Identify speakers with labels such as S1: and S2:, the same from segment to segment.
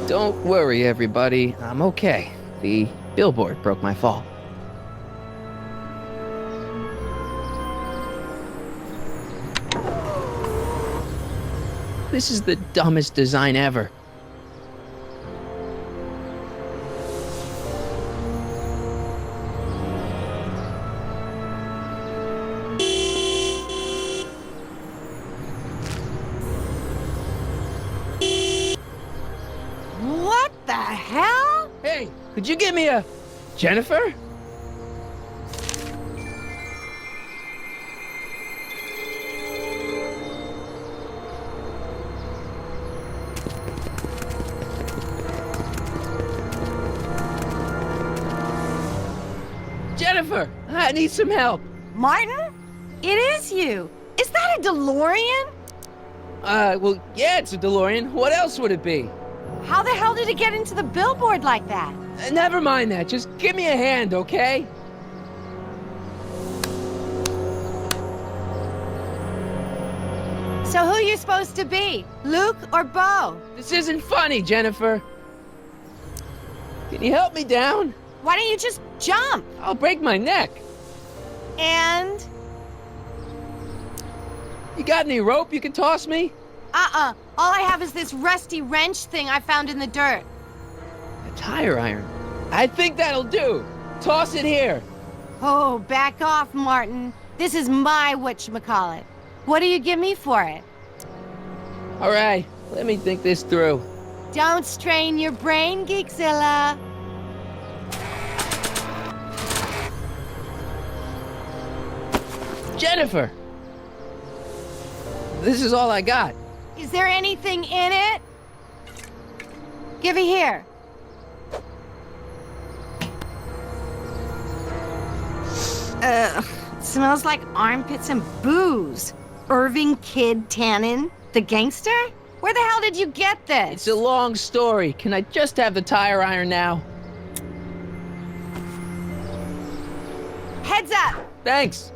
S1: Don't worry, everybody. I'm okay. The billboard broke my fall. This is the dumbest design ever.
S2: What the hell?
S1: Hey, could you give me a... Jennifer? Jennifer, I need some help.
S2: Martin? It is you. Is that a DeLorean?
S1: Well, yeah, it's a DeLorean. What else would it be?
S2: How the hell did it get into the billboard like that?
S1: Never mind that. Just give me a hand, okay?
S2: So who you supposed to be? Luke or Bo?
S1: This isn't funny, Jennifer. Can you help me down?
S2: Why don't you just jump?
S1: I'll break my neck.
S2: And?
S1: You got any rope you can toss me?
S2: All I have is this rusty wrench thing I found in the dirt.
S1: A tire iron. I think that'll do. Toss it here.
S2: Oh, back off, Martin. This is my whatchamacallit. What do you give me for it?
S1: All right, let me think this through.
S2: Don't strain your brain, Geekzilla.
S1: Jennifer! This is all I got.
S2: Is there anything in it? Give it here. It smells like armpits and booze. Irving Kid Tannen, the gangster? Where the hell did you get this?
S1: It's a long story. Can I just have the tire iron now?
S2: Heads up!
S1: Thanks.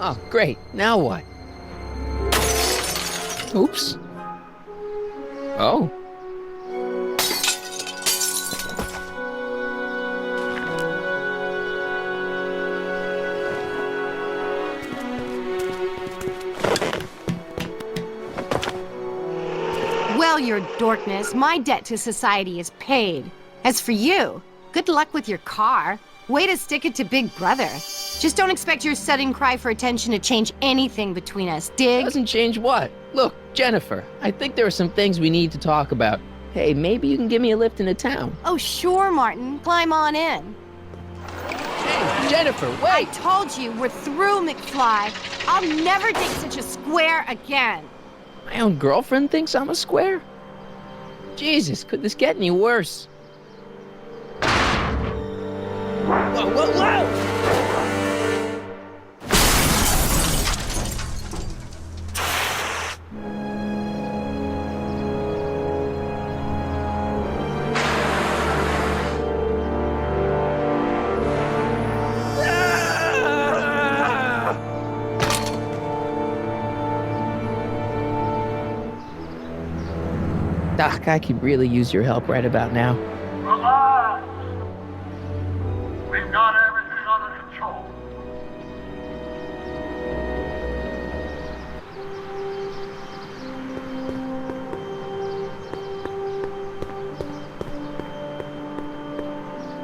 S1: Oh, great. Now what? Oops. Oh.
S2: Well, your dorkness, my debt to society is paid. As for you, good luck with your car. Way to stick it to Big Brother. Just don't expect your sudden cry for attention to change anything between us, dig?
S1: Doesn't change what? Look, Jennifer, I think there are some things we need to talk about. Hey, maybe you can give me a lift into town.
S2: Oh, sure, Martin. Climb on in.
S1: Hey, Jennifer,
S2: I
S1: wait!
S2: told you, we're through, McFly. I'll never date such a square again.
S1: My own girlfriend thinks I'm a square? Jesus, could this get any worse? Whoa, whoa, whoa! Doc, I could really use your help right about now.
S3: Relax. We've got everything under control.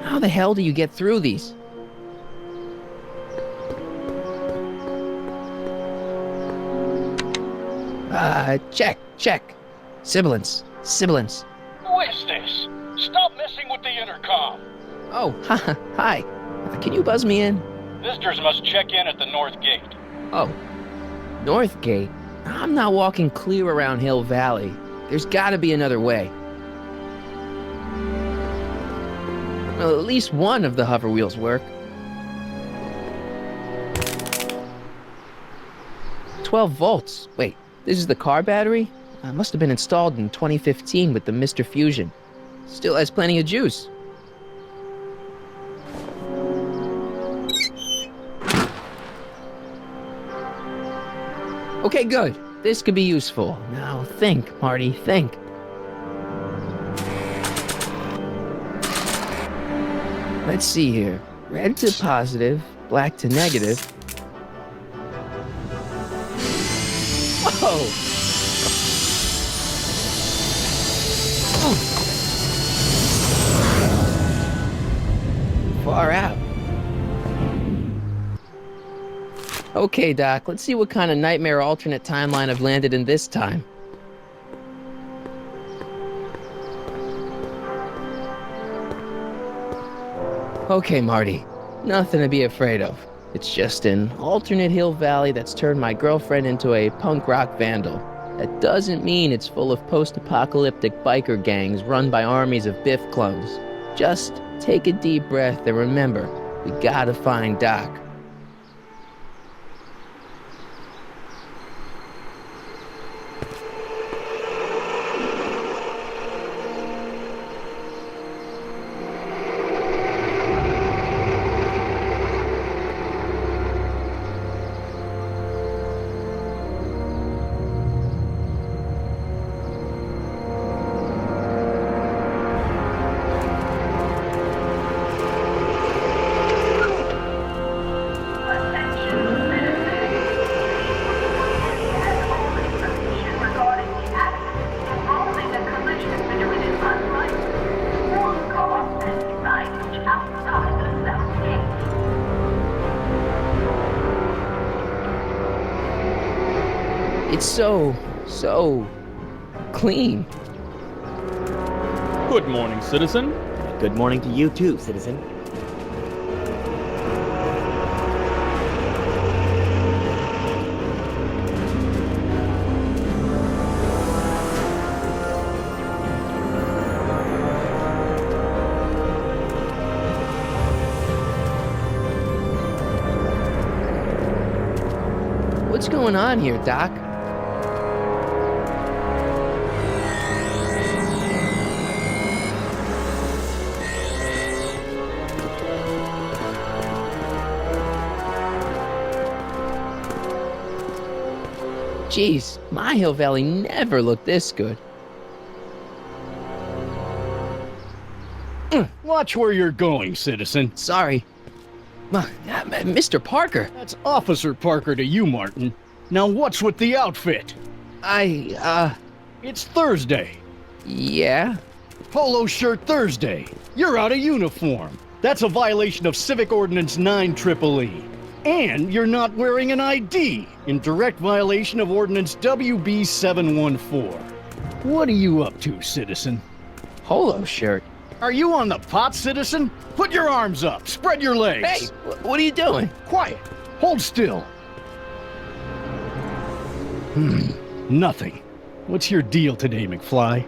S1: How the hell do you get through these? Check. Sibilance.
S3: Who is this? Stop messing with the intercom.
S1: Oh, hi. Can you buzz me in?
S3: Visitors must check in at the north gate.
S1: Oh, North Gate? I'm not walking clear around Hill Valley. There's gotta be another way. Well, at least one of the hover wheels work. 12 volts. Wait, this is the car battery? Must have been installed in 2015 with the Mr. Fusion. Still has plenty of juice. Okay, good. This could be useful. Now think, Marty, think. Let's see here. Red to positive, black to negative. Whoa! Far out. Okay, Doc, let's see what kind of nightmare alternate timeline I've landed in this time. Okay, Marty. Nothing to be afraid of. It's just an alternate hill valley that's turned my girlfriend into a punk rock vandal. That doesn't mean it's full of post-apocalyptic biker gangs run by armies of Biff clones. Just take a deep breath and remember, we gotta find Doc. It's so clean.
S4: Good morning, citizen.
S5: Good morning to you too, citizen.
S1: What's going on here, Doc? Jeez, my hill valley never looked this good.
S6: Watch where you're going, citizen.
S1: Sorry. Mr. Parker,
S6: That's Officer Parker to you, Martin. Now what's with the outfit? It's Thursday.
S1: Yeah?
S6: Polo shirt Thursday. You're out of uniform. That's a violation of Civic Ordinance 9EEE. And you're not wearing an ID, in direct violation of Ordinance WB 714. What are you up to, citizen?
S1: Polo shirt.
S6: Are you on the pot, citizen? Put your arms up. Spread your legs.
S1: Hey, what are you doing?
S6: Quiet. Hold still. Nothing. What's your deal today, McFly?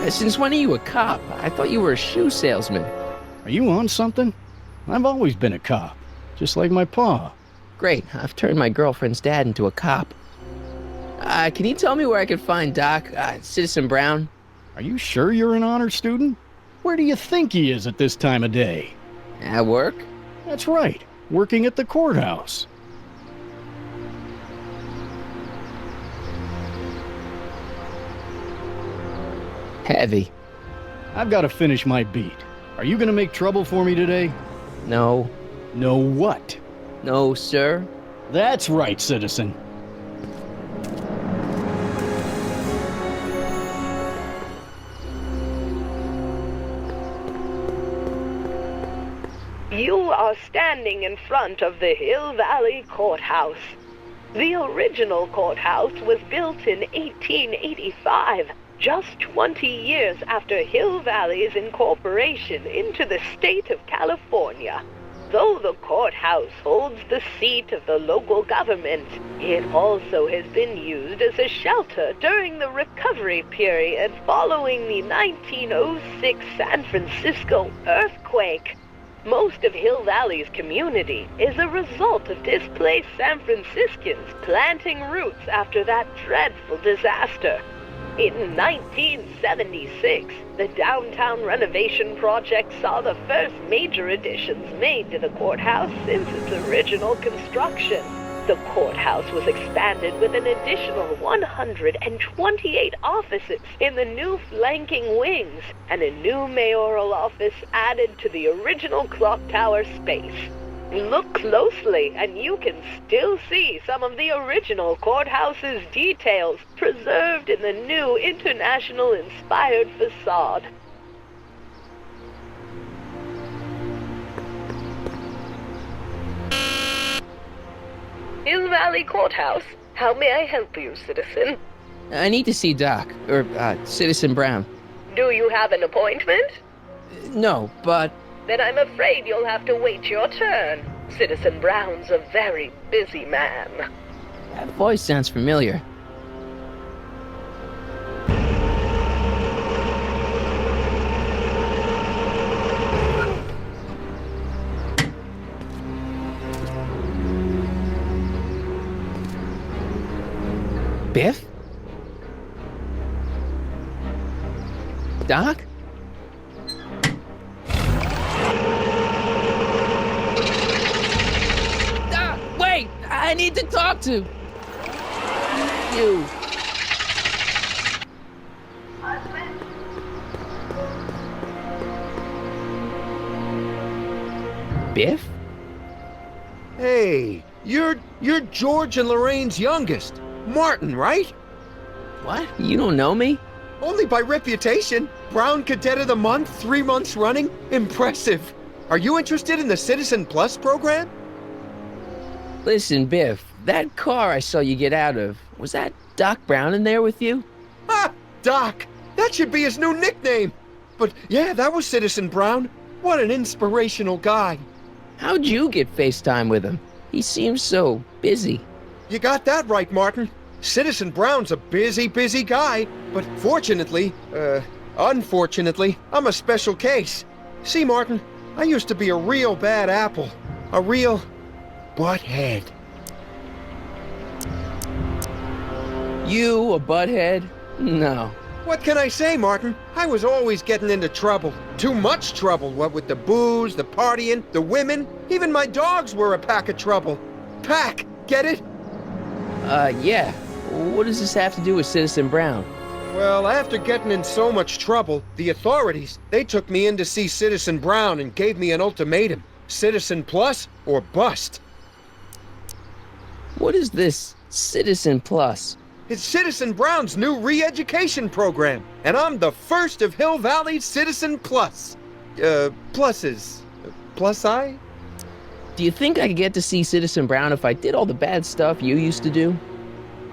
S1: Since when are you a cop? I thought you were a shoe salesman.
S6: Are you on something? I've always been a cop, just like my pa.
S1: Great, I've turned my girlfriend's dad into a cop. Can you tell me where I can find Doc, Citizen Brown?
S6: Are you sure you're an honor student? Where do you think he is at this time of day?
S1: At work?
S6: That's right, working at the courthouse.
S1: Heavy.
S6: I've got to finish my beat. Are you gonna make trouble for me today?
S1: No.
S6: No what?
S1: No, sir.
S6: That's right, citizen.
S7: You are standing in front of the Hill Valley Courthouse. The original courthouse was built in 1885, just 20 years after Hill Valley's incorporation into the state of California. Though the courthouse holds the seat of the local government, it also has been used as a shelter during the recovery period following the 1906 San Francisco earthquake. Most of Hill Valley's community is a result of displaced San Franciscans planting roots after that dreadful disaster. In 1976, the downtown renovation project saw the first major additions made to the courthouse since its original construction. The courthouse was expanded with an additional 128 offices in the new flanking wings, and a new mayoral office added to the original clock tower space. Look closely, and you can still see some of the original courthouse's details preserved in the new international-inspired facade. Hill Valley Courthouse. How may I help you, citizen?
S1: I need to see Doc, or Citizen Brown.
S7: Do you have an appointment?
S1: No, but...
S7: Then I'm afraid you'll have to wait your turn. Citizen Brown's a very busy man.
S1: That voice sounds familiar. Biff? Doc? Wait! I need to talk to you. Biff?
S4: Hey, you're George and Lorraine's youngest. Martin, right?
S1: What? You don't know me?
S4: Only by reputation. Brown Cadet of the Month, 3 months running. Impressive. Are you interested in the Citizen Plus program?
S1: Listen, Biff, that car I saw you get out of, was that Doc Brown in there with you?
S4: Ha! Doc! That should be his new nickname. But yeah, that was Citizen Brown. What an inspirational guy.
S1: How'd you get FaceTime with him? He seems so busy.
S4: You got that right, Martin. Citizen Brown's a busy guy. But unfortunately, I'm a special case. See, Martin, I used to be a real bad apple. A real butthead.
S1: You a butthead? No.
S4: What can I say, Martin? I was always getting into trouble. Too much trouble, what with the booze, the partying, the women. Even my dogs were a pack of trouble. Pack, get it?
S1: Yeah. What does this have to do with Citizen Brown?
S4: Well, after getting in so much trouble, the authorities, they took me in to see Citizen Brown and gave me an ultimatum. Citizen Plus or bust.
S1: What is this Citizen Plus?
S4: It's Citizen Brown's new re-education program, and I'm the first of Hill Valley's Citizen Plus. Pluses. Plus I?
S1: Do you think I could get to see Citizen Brown if I did all the bad stuff you used to do?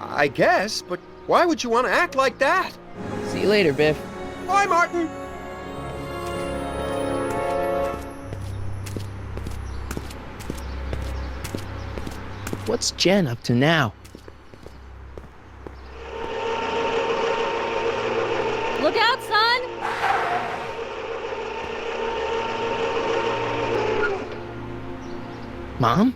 S4: I guess, but why would you want to act like that?
S1: See you later, Biff.
S4: Bye, Martin!
S1: What's Jen up to now?
S8: Look out, son!
S1: Mom?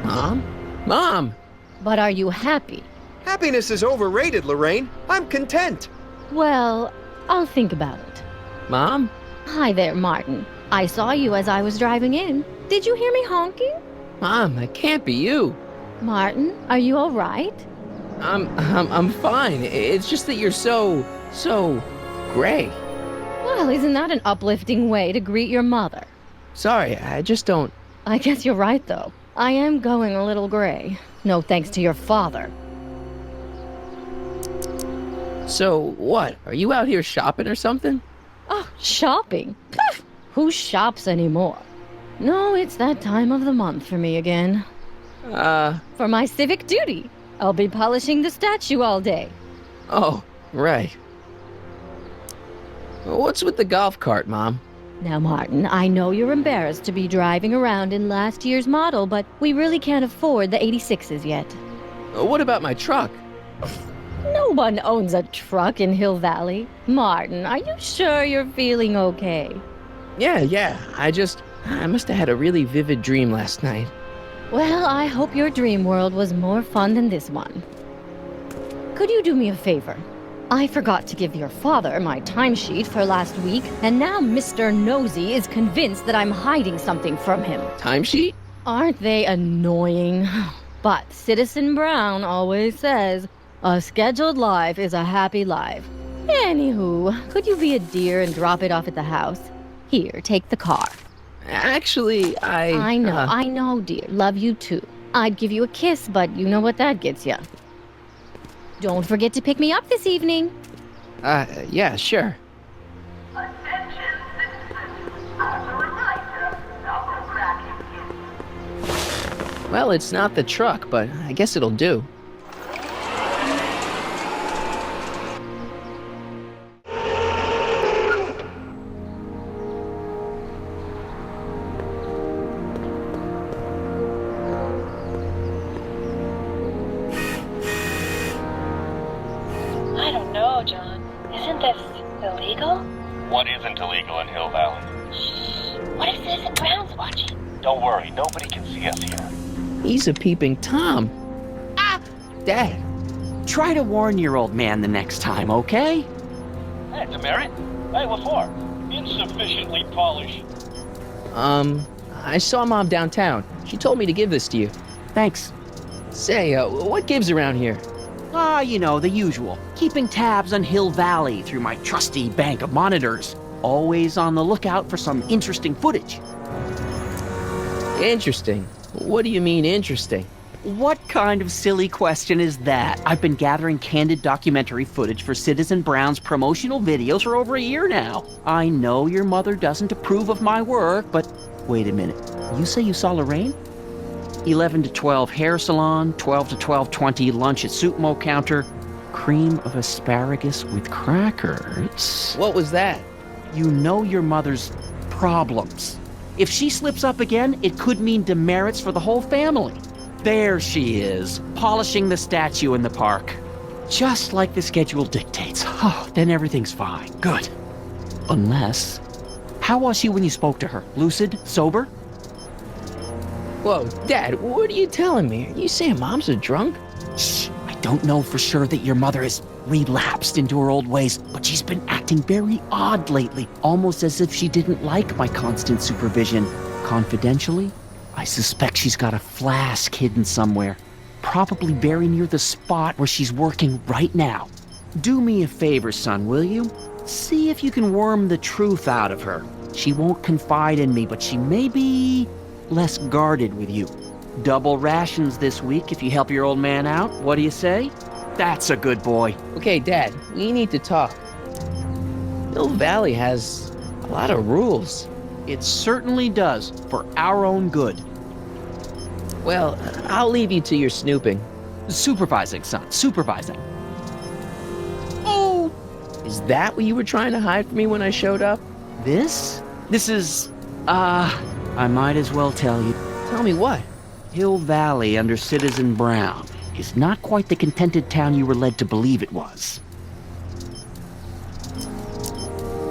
S1: Mom? Mom!
S8: But are you happy?
S4: Happiness is overrated, Lorraine. I'm content.
S8: Well, I'll think about it.
S1: Mom?
S8: Hi there, Martin. I saw you as I was driving in. Did you hear me honking?
S1: Mom, that can't be you.
S8: Martin, are you all right?
S1: I'm fine. It's just that you're so gray.
S8: Well, isn't that an uplifting way to greet your mother?
S1: Sorry, I just don't...
S8: I guess you're right, though. I am going a little gray. No thanks to your father.
S1: So, what? Are you out here shopping or something?
S8: Oh, shopping? Pff, who shops anymore? No, it's that time of the month for me again. For my civic duty. I'll be polishing the statue all day.
S1: Oh, right. What's with the golf cart, Mom?
S8: Now, Martin, I know you're embarrassed to be driving around in last year's model, but we really can't afford the 86s yet.
S1: What about my truck?
S8: No one owns a truck in Hill Valley. Martin, are you sure you're feeling okay?
S1: Yeah. I must have had a really vivid dream last night.
S8: Well, I hope your dream world was more fun than this one. Could you do me a favor? I forgot to give your father my timesheet for last week, and now Mr. Nosy is convinced that I'm hiding something from him.
S1: Timesheet?
S8: Aren't they annoying? But Citizen Brown always says, a scheduled life is a happy life. Anywho, could you be a dear and drop it off at the house? Here, take the car.
S1: Actually,
S8: I know, dear. Love you too. I'd give you a kiss, but you know what that gets you. Don't forget to pick me up this evening.
S1: Yeah, sure. Well, it's not the truck, but I guess it'll do.
S9: I don't know, John. Isn't this illegal?
S3: What isn't illegal in Hill Valley?
S9: Shh. What if Citizen Brown's watching?
S3: Don't worry, nobody can see us here.
S1: He's a peeping Tom. Ah! Dad.
S5: Try to warn your old man the next time, okay?
S3: Hey, demerit? Hey, what for? Insufficiently polished.
S1: I saw Mom downtown. She told me to give this to you.
S5: Thanks.
S1: Say, what gives around here?
S5: You know, the usual. Keeping tabs on Hill Valley through my trusty bank of monitors. Always on the lookout for some interesting footage.
S1: Interesting. What do you mean, interesting?
S5: What kind of silly question is that? I've been gathering candid documentary footage for Citizen Brown's promotional videos for over a year now. I know your mother doesn't approve of my work, but wait a minute. You say you saw Lorraine? 11 to 12 hair salon, 12 to 12:20 lunch at soup mo counter, cream of asparagus with crackers.
S1: What was that?
S5: You know your mother's problems. If she slips up again, it could mean demerits for the whole family. There she is, polishing the statue in the park. Just like the schedule dictates. Oh, then everything's fine. Good. Unless... How was she when you spoke to her? Lucid? Sober?
S1: Whoa, Dad, what are you telling me? Are you saying Mom's a drunk?
S5: Shh. I don't know for sure that your mother has relapsed into her old ways, but she's been acting very odd lately, almost as if she didn't like my constant supervision. Confidentially, I suspect she's got a flask hidden somewhere, probably very near the spot where she's working right now. Do me a favor, son, will you? See if you can worm the truth out of her. She won't confide in me, but she may be less guarded with you. Double rations this week if you help your old man out. What do you say? That's a good boy.
S1: Okay, Dad, we need to talk. Hill Valley has a lot of rules.
S5: It certainly does, for our own good.
S1: Well, I'll leave you to your snooping.
S5: Supervising, son, supervising. Oh!
S1: Is that what you were trying to hide from me when I showed up?
S5: This is, I might as well tell you.
S1: Tell me what?
S5: Hill Valley under Citizen Brown is not quite the contented town you were led to believe it was.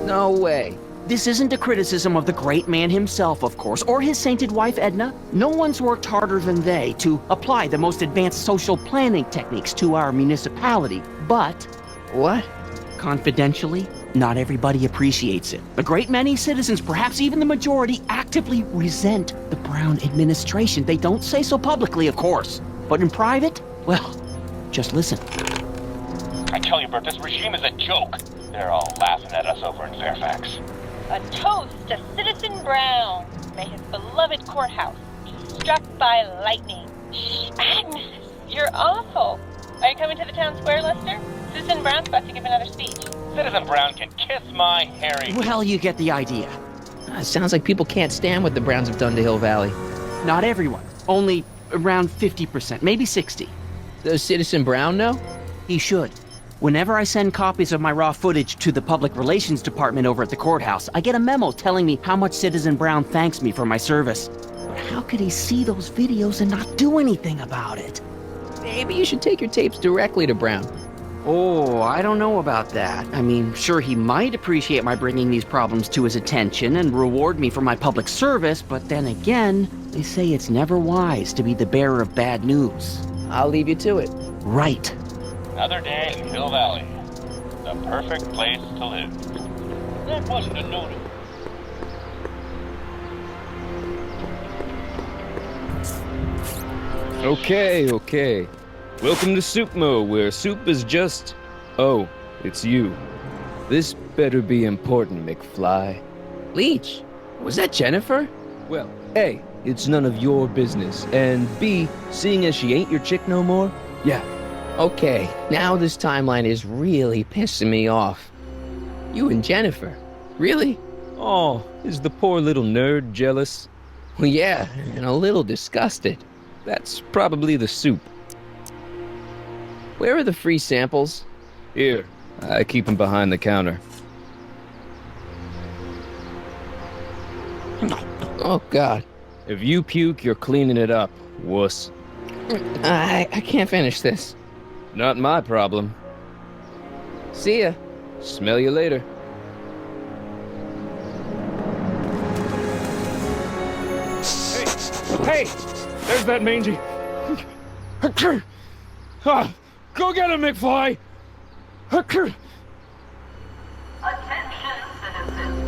S1: No way.
S5: This isn't a criticism of the great man himself, of course, or his sainted wife, Edna. No one's worked harder than they to apply the most advanced social planning techniques to our municipality. But...
S1: What?
S5: Confidentially, not everybody appreciates it. A great many citizens, perhaps even the majority, actively resent the Brown administration. They don't say so publicly, of course. But in private, well, just listen.
S3: I tell you, Bert, this regime is a joke. They're all laughing at us over in Fairfax.
S9: A toast to Citizen Brown. May his beloved courthouse be struck by lightning. Shh, Agnes, you're awful. Are you coming to the town square, Lester? Citizen Brown's about to give another speech.
S3: Citizen Brown can kiss my hairy...
S5: Well, you get the idea.
S1: Sounds like people can't stand what the Browns have done to Hill Valley.
S5: Not everyone. Only around 50%, maybe 60%.
S1: Does Citizen Brown know?
S5: He should. Whenever I send copies of my raw footage to the Public Relations Department over at the courthouse, I get a memo telling me how much Citizen Brown thanks me for my service. But how could he see those videos and not do anything about it?
S1: Maybe you should take your tapes directly to Brown.
S5: Oh, I don't know about that. I mean, sure, he might appreciate my bringing these problems to his attention and reward me for my public service, but then again, they say it's never wise to be the bearer of bad news.
S1: I'll leave you to it.
S5: Right.
S3: Another day in Hill Valley. The perfect place to live. That wasn't a note.
S10: Okay. Welcome to Soupmo, where soup is just... Oh, it's you. This better be important, McFly.
S1: Leech, was that Jennifer?
S10: Well, A, it's none of your business, and B, seeing as she ain't your chick no more, yeah.
S1: Okay, now this timeline is really pissing me off. You and Jennifer? Really?
S10: Oh, is the poor little nerd jealous?
S1: Well, yeah, and a little disgusted.
S10: That's probably the soup.
S1: Where are the free samples?
S10: Here, I keep them behind the counter.
S1: Oh, God.
S10: If you puke, you're cleaning it up, wuss.
S1: I can't finish this.
S10: Not my problem.
S1: See ya.
S10: Smell you later. Hey! There's that mangy. Go get him, McFly!
S7: Attention, citizens.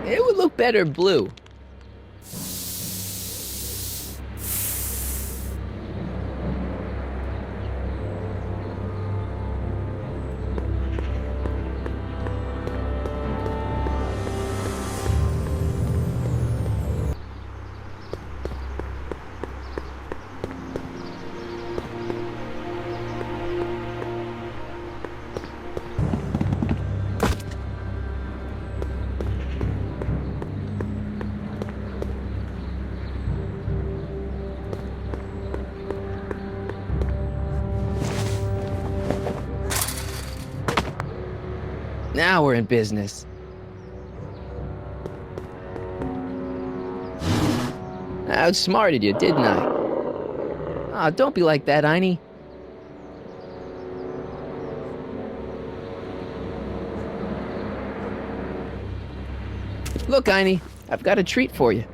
S1: It would look better blue. Now we're in business. I outsmarted you, didn't I? Ah, don't be like that, Einie. Look, Einie, I've got a treat for you.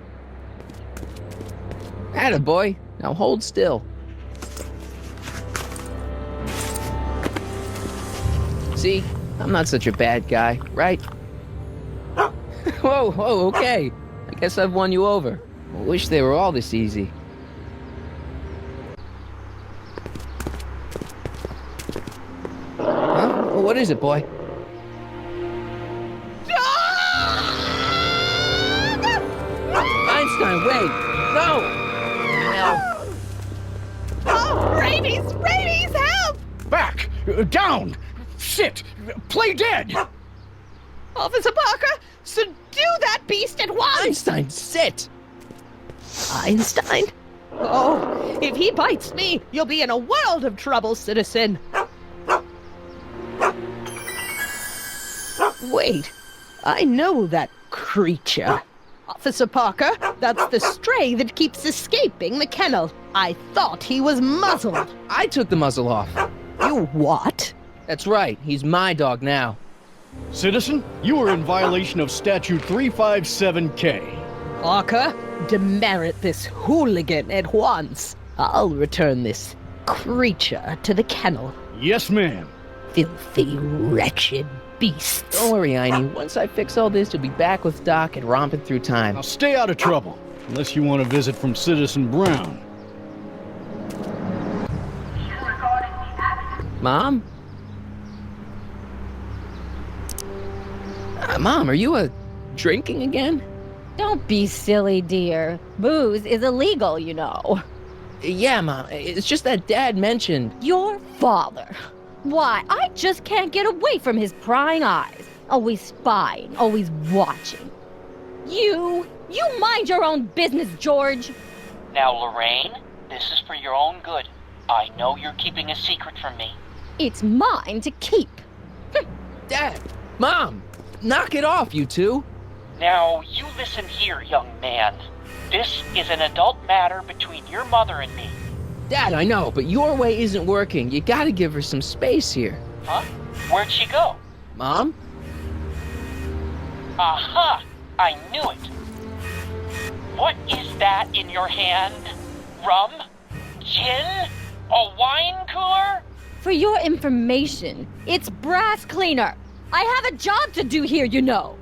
S1: Attaboy. Now hold still. See? I'm not such a bad guy, right? Whoa, okay. I guess I've won you over. I wish they were all this easy. Huh? What is it, boy? Einstein, wait! No!
S11: Oh, rabies! Rabies, help!
S6: Back! Down! Sit! Play dead!
S11: Officer Parker, subdue that beast at once!
S1: Einstein, sit!
S11: Einstein? Oh, if he bites me, you'll be in a world of trouble, citizen. Wait, I know that creature. Officer Parker, that's the stray that keeps escaping the kennel. I thought he was muzzled.
S1: I took the muzzle off.
S11: You what?
S1: That's right, he's my dog now.
S6: Citizen, you are in violation of Statute 357K.
S11: Parker, demerit this hooligan at once. I'll return this creature to the kennel.
S6: Yes, ma'am.
S11: Filthy, wretched beast.
S1: Don't worry, Einie. Once I fix all this, you'll be back with Doc and romping through time.
S6: Now stay out of trouble, unless you want a visit from Citizen Brown.
S1: Mom? Mom, are you drinking again?
S8: Don't be silly, dear. Booze is illegal, you know.
S1: Yeah, Mom. It's just that Dad mentioned...
S8: Your father. Why, I just can't get away from his prying eyes. Always spying, always watching. You mind your own business, George.
S12: Now, Lorraine, This is for your own good. I know you're keeping a secret from me.
S8: It's mine to keep.
S1: Dad! Mom! Knock it off, you two!
S12: Now, you listen here, young man. This is an adult matter between your mother and me.
S1: Dad, I know, but your way isn't working. You gotta give her some space here.
S12: Huh? Where'd she go?
S1: Mom?
S12: Aha! I knew it. What is that in your hand? Rum? Gin? A wine cooler?
S8: For your information, it's brass cleaner. I have a job to do here, you know.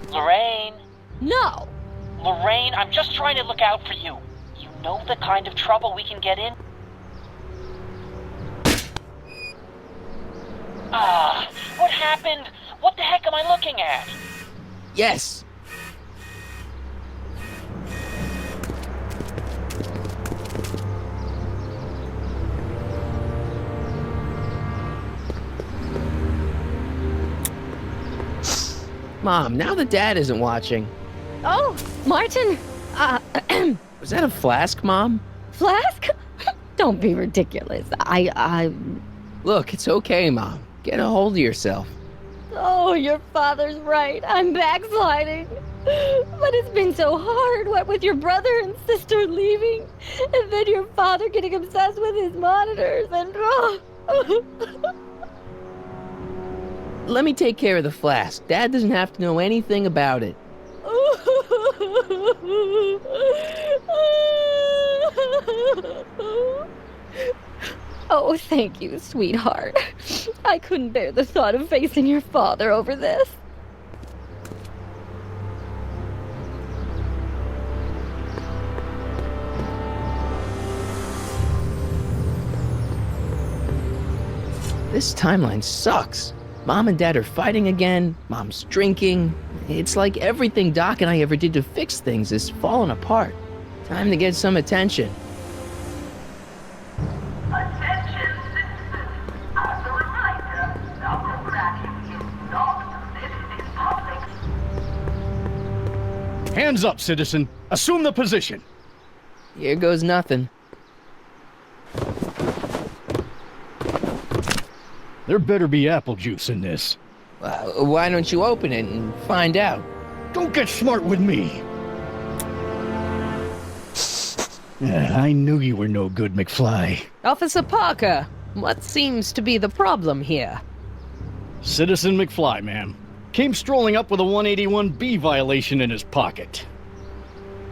S12: Lorraine.
S8: No.
S12: Lorraine, I'm just trying to look out for you. You know the kind of trouble we can get in? What happened? What the heck am I looking at?
S1: Yes! Mom, now that Dad isn't watching.
S8: Oh, Martin.
S1: Was that a flask, Mom?
S8: Flask? Don't be ridiculous.
S1: Look, it's okay, Mom. Get a hold of yourself.
S8: Oh, your father's right. I'm backsliding. But it's been so hard, what with your brother and sister leaving, and then your father getting obsessed with his monitors, and
S1: Let me take care of the flask. Dad doesn't have to know anything about it.
S8: Oh, thank you, sweetheart. I couldn't bear the thought of facing your father over this.
S1: This timeline sucks. Mom and Dad are fighting again. Mom's drinking. It's like everything Doc and I ever did to fix things is falling apart. Time to get some attention.
S13: Attention, citizens. As a reminder, the vacuum is not permitted in public.
S6: Hands up, citizen. Assume the position.
S1: Here goes nothing.
S6: There better be apple juice in this.
S1: Why don't you open it and find out?
S6: Don't get smart with me. I knew you were no good, McFly.
S11: Officer Parker, what seems to be the problem here?
S6: Citizen McFly, ma'am. Came strolling up with a 181B violation in his pocket.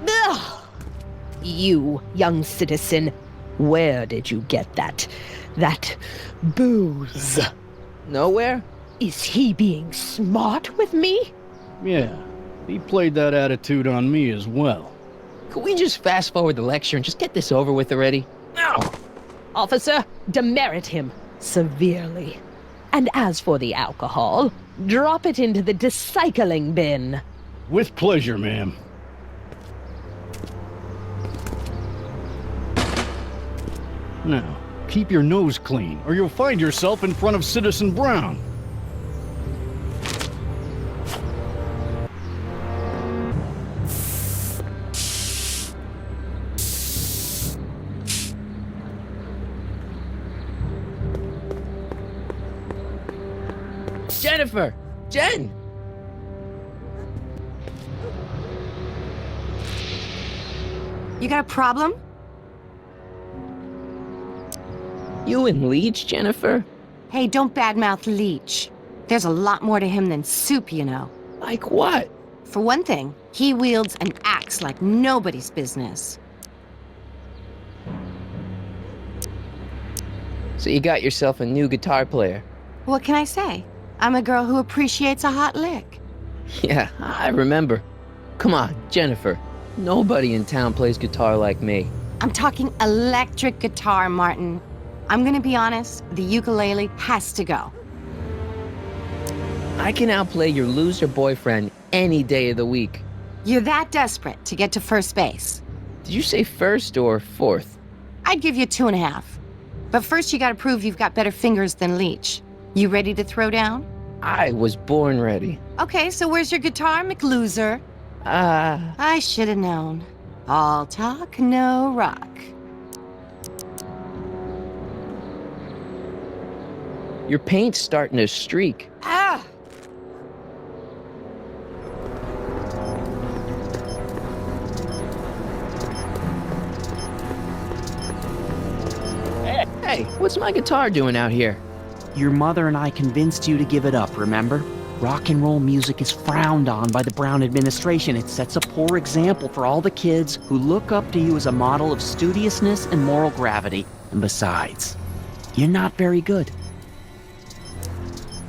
S11: Ugh. You, young citizen, where did you get that booze?
S1: Nowhere?
S11: Is he being smart with me?
S6: Yeah, he played that attitude on me as well.
S1: Could we just fast forward the lecture and just get this over with already? No!
S11: Officer, demerit him severely. And as for the alcohol, drop it into the recycling bin.
S6: With pleasure, ma'am. Now, keep your nose clean, or you'll find yourself in front of Citizen Brown.
S1: Jennifer! Jen!
S2: You got a problem?
S1: You and Leech, Jennifer?
S2: Hey, don't badmouth Leech. There's a lot more to him than soup, you know.
S1: Like what?
S2: For one thing, he wields an axe like nobody's business.
S1: So you got yourself a new guitar player.
S2: What can I say? I'm a girl who appreciates a hot lick.
S1: Yeah, I remember. Come on, Jennifer. Nobody in town plays guitar like me.
S2: I'm talking electric guitar, Martin. I'm gonna be honest, the ukulele has to go.
S1: I can outplay your loser boyfriend any day of the week.
S2: You're that desperate to get to first base.
S1: Did you say first or fourth?
S2: I'd give you 2.5. But first you gotta prove you've got better fingers than Leech. You ready to throw down?
S1: I was born ready.
S2: Okay, so where's your guitar, McLoser? I should have known. All talk, no rock.
S1: Your paint's starting to streak.
S2: Ah!
S1: Hey, what's my guitar doing out here?
S5: Your mother and I convinced you to give it up, remember? Rock and roll music is frowned on by the Brown administration. It sets a poor example for all the kids who look up to you as a model of studiousness and moral gravity. And besides, you're not very good.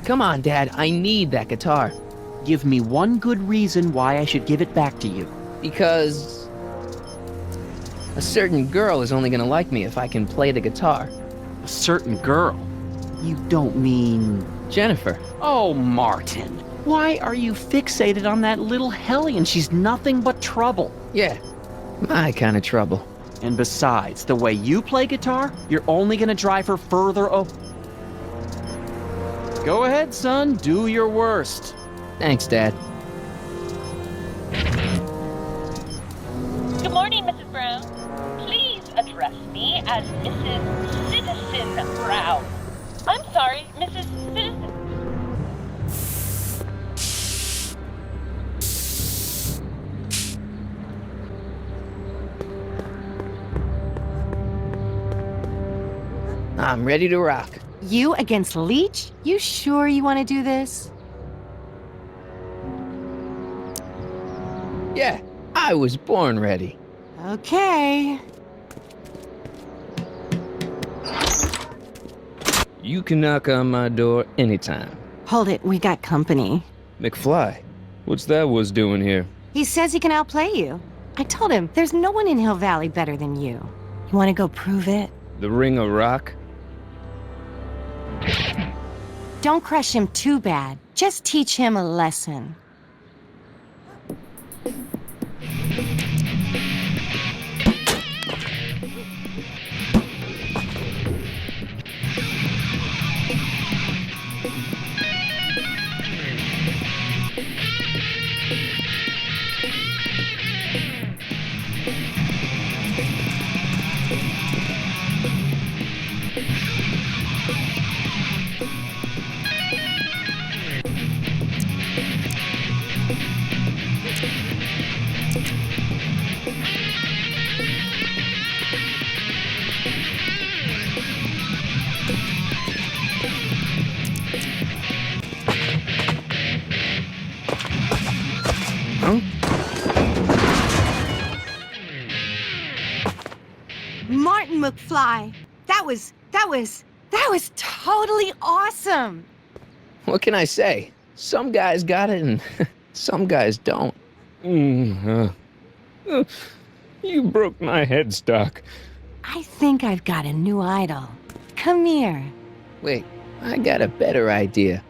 S1: Come on, Dad, I need that guitar.
S5: Give me one good reason why I should give it back to you.
S1: Because a certain girl is only gonna like me if I can play the guitar.
S5: A certain girl? You don't mean...
S1: Jennifer.
S5: Oh, Martin. Why are you fixated on that little hellion? She's nothing but trouble.
S1: Yeah, my kind of trouble.
S5: And besides, the way you play guitar, you're only gonna drive her further Go ahead, son. Do your worst.
S1: Thanks, Dad.
S9: Good morning, Mrs. Brown. Please address me as Mrs. Citizen Brown. I'm sorry, Mrs. Citizen.
S1: I'm ready to rock.
S2: You against Leech? You sure you want to do this?
S1: Yeah, I was born ready.
S2: Okay.
S10: You can knock on my door anytime.
S2: Hold it, we got company.
S10: McFly, what's that was doing here?
S2: He says he can outplay you. I told him there's no one in Hill Valley better than you. You want to go prove it?
S10: The Ring of Rock?
S2: Don't crush him too bad. Just teach him a lesson. Martin McFly, that was totally awesome.
S1: What can I say? Some guys got it and some guys don't.
S10: You broke my headstock.
S2: I think I've got a new idol. Come here.
S1: Wait, I got a better idea.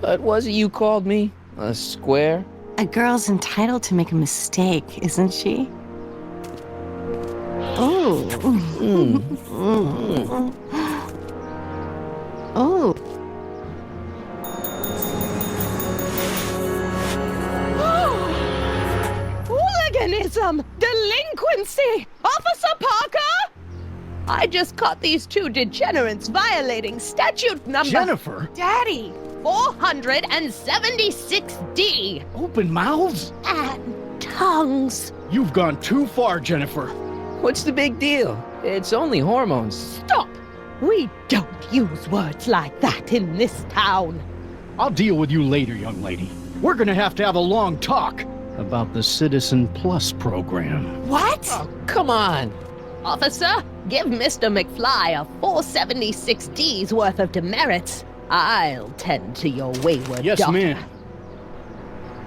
S1: What was it you called me? A square?
S2: A girl's entitled to make a mistake, isn't she? Oh. Oh.
S11: Hooliganism! Delinquency! Officer Parker! I just caught these two degenerates violating statute number...
S6: Jennifer!
S2: Daddy!
S11: 476D!
S6: Open mouths?
S11: And tongues.
S6: You've gone too far, Jennifer.
S1: What's the big deal? It's only hormones.
S11: Stop! We don't use words like that in this town.
S6: I'll deal with you later, young lady. We're gonna have to have a long talk about the Citizen Plus program.
S2: What?
S1: Oh, come on.
S11: Officer, give Mr. McFly a 476D's worth of demerits. I'll tend to your wayward
S6: Yes,
S11: daughter.
S6: ma'am.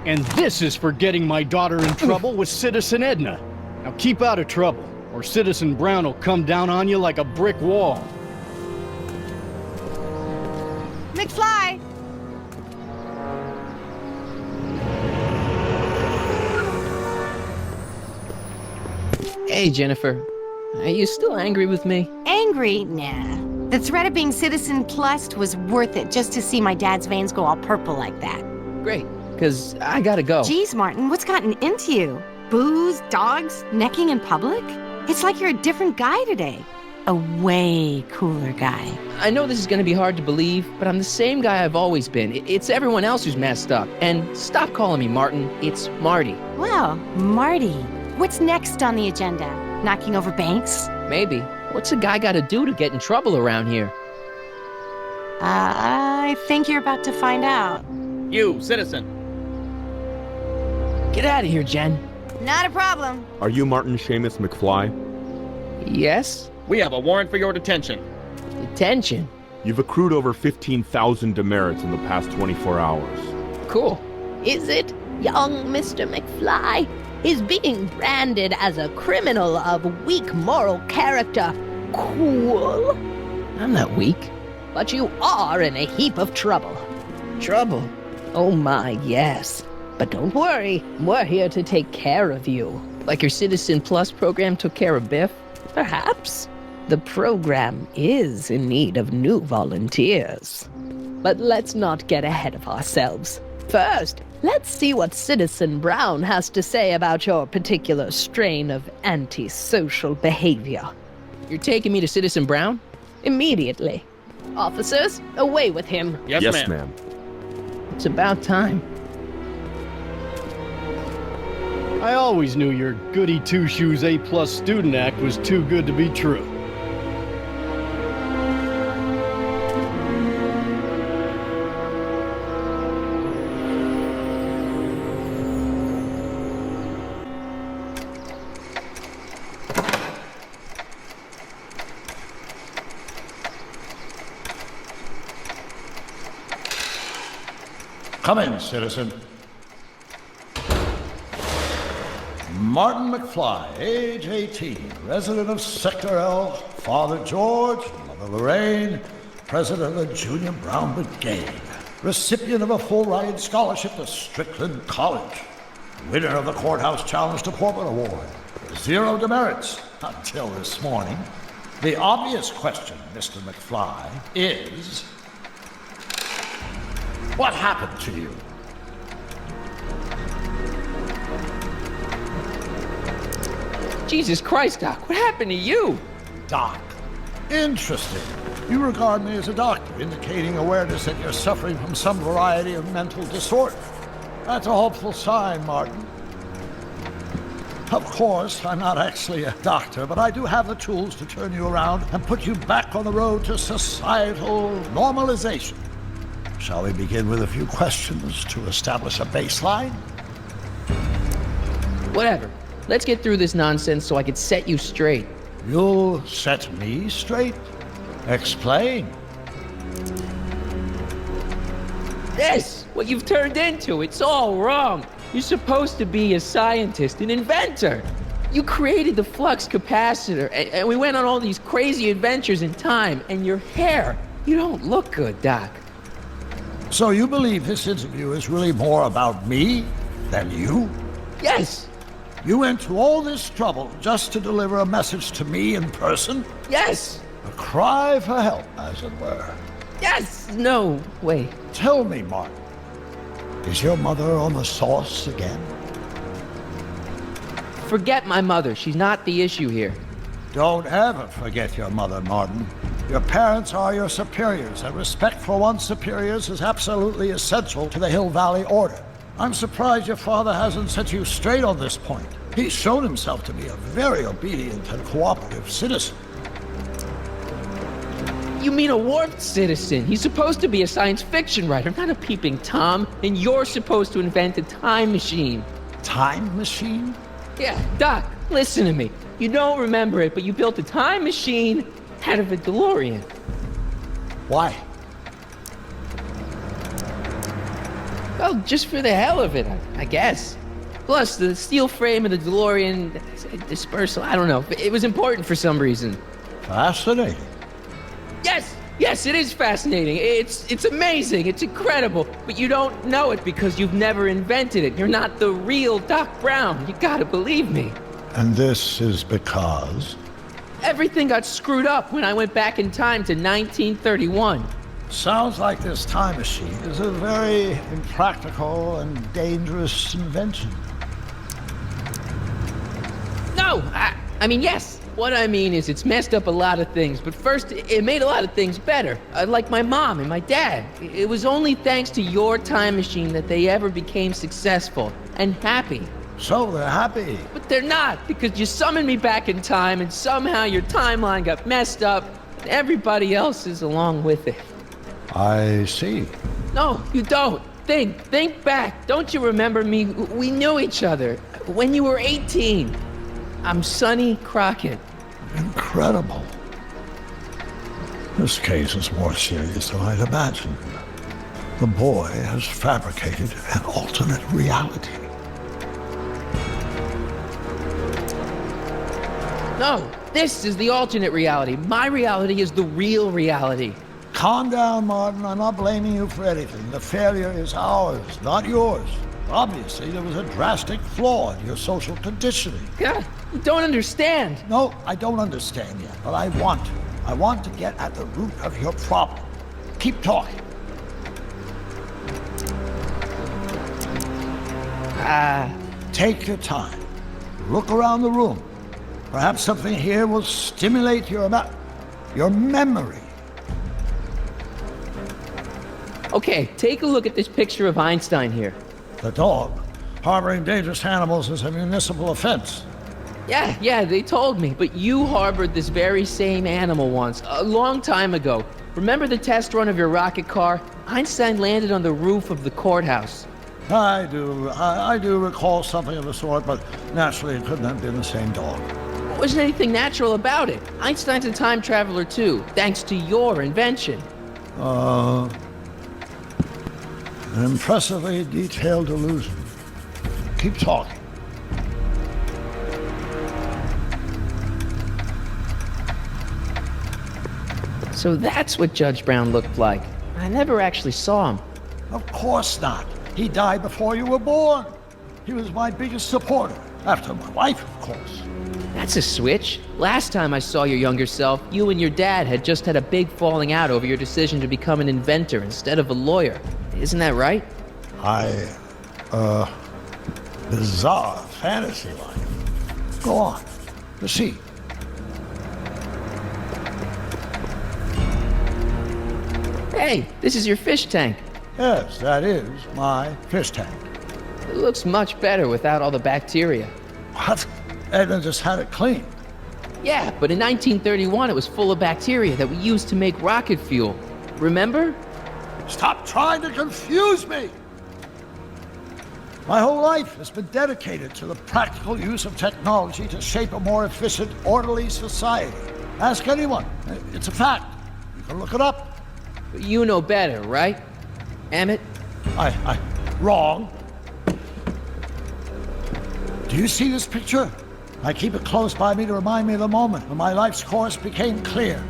S6: And this is for getting my daughter in trouble with Citizen Edna. Now keep out of trouble, or Citizen Brown will come down on you like a brick wall.
S2: McFly!
S1: Hey, Jennifer. Are you still angry with me?
S2: Angry? Nah. The threat of being Citizen Plus was worth it just to see my dad's veins go all purple like that.
S1: Great, because I gotta go.
S2: Geez, Martin, what's gotten into you? Booze, dogs, necking in public? It's like you're a different guy today. A way cooler guy.
S1: I know this is gonna be hard to believe, but I'm the same guy I've always been. It's everyone else who's messed up. And stop calling me Martin, it's Marty.
S2: Well, Marty, what's next on the agenda? Knocking over banks?
S1: Maybe. What's a guy gotta do to get in trouble around here?
S2: I think you're about to find out.
S14: You, citizen.
S1: Get out of here, Jen.
S2: Not a problem.
S15: Are you Martin Seamus McFly?
S1: Yes?
S14: We have a warrant for your detention.
S1: Detention?
S15: You've accrued over 15,000 demerits in the past 24 hours.
S1: Cool.
S11: Is it, young Mr. McFly? Is being branded as a criminal of weak moral character cool?
S1: I'm not weak.
S11: But you are in a heap of trouble.
S1: Trouble?
S11: Oh my, yes. But don't worry, we're here to take care of you.
S1: Like your Citizen Plus program took care of Biff?
S11: Perhaps. The program is in need of new volunteers. But let's not get ahead of ourselves. First, let's see what Citizen Brown has to say about your particular strain of antisocial behavior.
S1: You're taking me to Citizen Brown?
S11: Immediately. Officers, away with him.
S14: Yes, ma'am.
S1: It's about time.
S6: I always knew your goody two-shoes A+ student act was too good to be true.
S16: Come in, citizen. Martin McFly, age 18, resident of Sector L, Father George, Mother Lorraine, president of the Junior Brown Brigade, recipient of a full-ride scholarship to Strickland College, winner of the Courthouse Challenge Deportment Award, 0 demerits until this morning. The obvious question, Mr. McFly, is... what happened to you?
S1: Jesus Christ, Doc, what happened to you?
S16: Doc. Interesting. You regard me as a doctor, indicating awareness that you're suffering from some variety of mental disorder. That's a hopeful sign, Martin. Of course, I'm not actually a doctor, but I do have the tools to turn you around and put you back on the road to societal normalization. Shall we begin with a few questions to establish a baseline?
S1: Whatever. Let's get through this nonsense so I can set you straight.
S16: You'll set me straight? Explain.
S1: This! What you've turned into, it's all wrong. You're supposed to be a scientist, an inventor. You created the flux capacitor, and we went on all these crazy adventures in time, and your hair, you don't look good, Doc.
S16: So you believe this interview is really more about me than you?
S1: Yes.
S16: You went to all this trouble just to deliver a message to me in person?
S1: Yes.
S16: A cry for help, as it were.
S1: Yes. No, wait.
S16: Tell me, Martin, is your mother on the sauce again?
S1: Forget my mother. She's not the issue here.
S16: Don't ever forget your mother, Martin. Your parents are your superiors, and respect for one's superiors is absolutely essential to the Hill Valley Order. I'm surprised your father hasn't set you straight on this point. He's shown himself to be a very obedient and cooperative citizen.
S1: You mean a warped citizen? He's supposed to be a science fiction writer, not a peeping Tom, and you're supposed to invent a time machine.
S16: Time machine?
S1: Yeah, Doc, listen to me. You don't remember it, but you built a time machine out of a DeLorean.
S16: Why?
S1: Well, just for the hell of it, I guess. Plus, the steel frame of the DeLorean dispersal, I don't know. It was important for some reason.
S16: Fascinating.
S1: Yes, it is fascinating. It's amazing. It's incredible. But you don't know it because you've never invented it. You're not the real Doc Brown. You gotta believe me.
S16: And this is because?
S1: Everything got screwed up when I went back in time to 1931.
S16: Sounds like this time machine is a very impractical and dangerous invention.
S1: No, I mean, yes. What I mean is it's messed up a lot of things, but first, it made a lot of things better. Like my mom and my dad. It was only thanks to your time machine that they ever became successful and happy.
S16: So they're happy.
S1: But they're not, because you summoned me back in time, and somehow your timeline got messed up, and everybody else is along with it.
S16: I see.
S1: No, you don't. Think back. Don't you remember me? We knew each other when you were 18. I'm Sonny Crockett.
S16: Incredible. This case is more serious than I'd imagined. The boy has fabricated an alternate reality.
S1: No, this is the alternate reality. My reality is the real reality.
S16: Calm down, Martin. I'm not blaming you for anything. The failure is ours, not yours. Obviously, there was a drastic flaw in your social conditioning.
S1: God, you don't understand.
S16: No, I don't understand yet, but I want to. I want to get at the root of your problem. Keep talking. Take your time. Look around the room. Perhaps something here will stimulate your memory.
S1: Okay, take a look at this picture of Einstein here.
S16: The dog. Harboring dangerous animals is a municipal offense.
S1: Yeah, they told me. But you harbored this very same animal once, a long time ago. Remember the test run of your rocket car? Einstein landed on the roof of the courthouse.
S16: I do recall something of the sort, but naturally it couldn't have been the same dog.
S1: There wasn't anything natural about it. Einstein's a time traveler too, thanks to your invention.
S16: An impressively detailed illusion. Keep talking.
S1: So that's what Judge Brown looked like. I never actually saw him.
S16: Of course not. He died before you were born. He was my biggest supporter, after my wife, of course.
S1: That's a switch. Last time I saw your younger self, you and your dad had just had a big falling out over your decision to become an inventor instead of a lawyer. Isn't that right?
S16: Bizarre fantasy life. Go on. Proceed.
S1: Hey, this is your fish tank.
S16: Yes, that is my fish tank.
S1: It looks much better without all the bacteria.
S16: What? Edna just had it cleaned.
S1: Yeah, but in 1931 it was full of bacteria that we used to make rocket fuel. Remember?
S16: Stop trying to confuse me! My whole life has been dedicated to the practical use of technology to shape a more efficient, orderly society. Ask anyone. It's a fact. You can look it up.
S1: But you know better, right? Emmett?
S16: Wrong. Do you see this picture? I keep it close by me to remind me of the moment when my life's course became clear.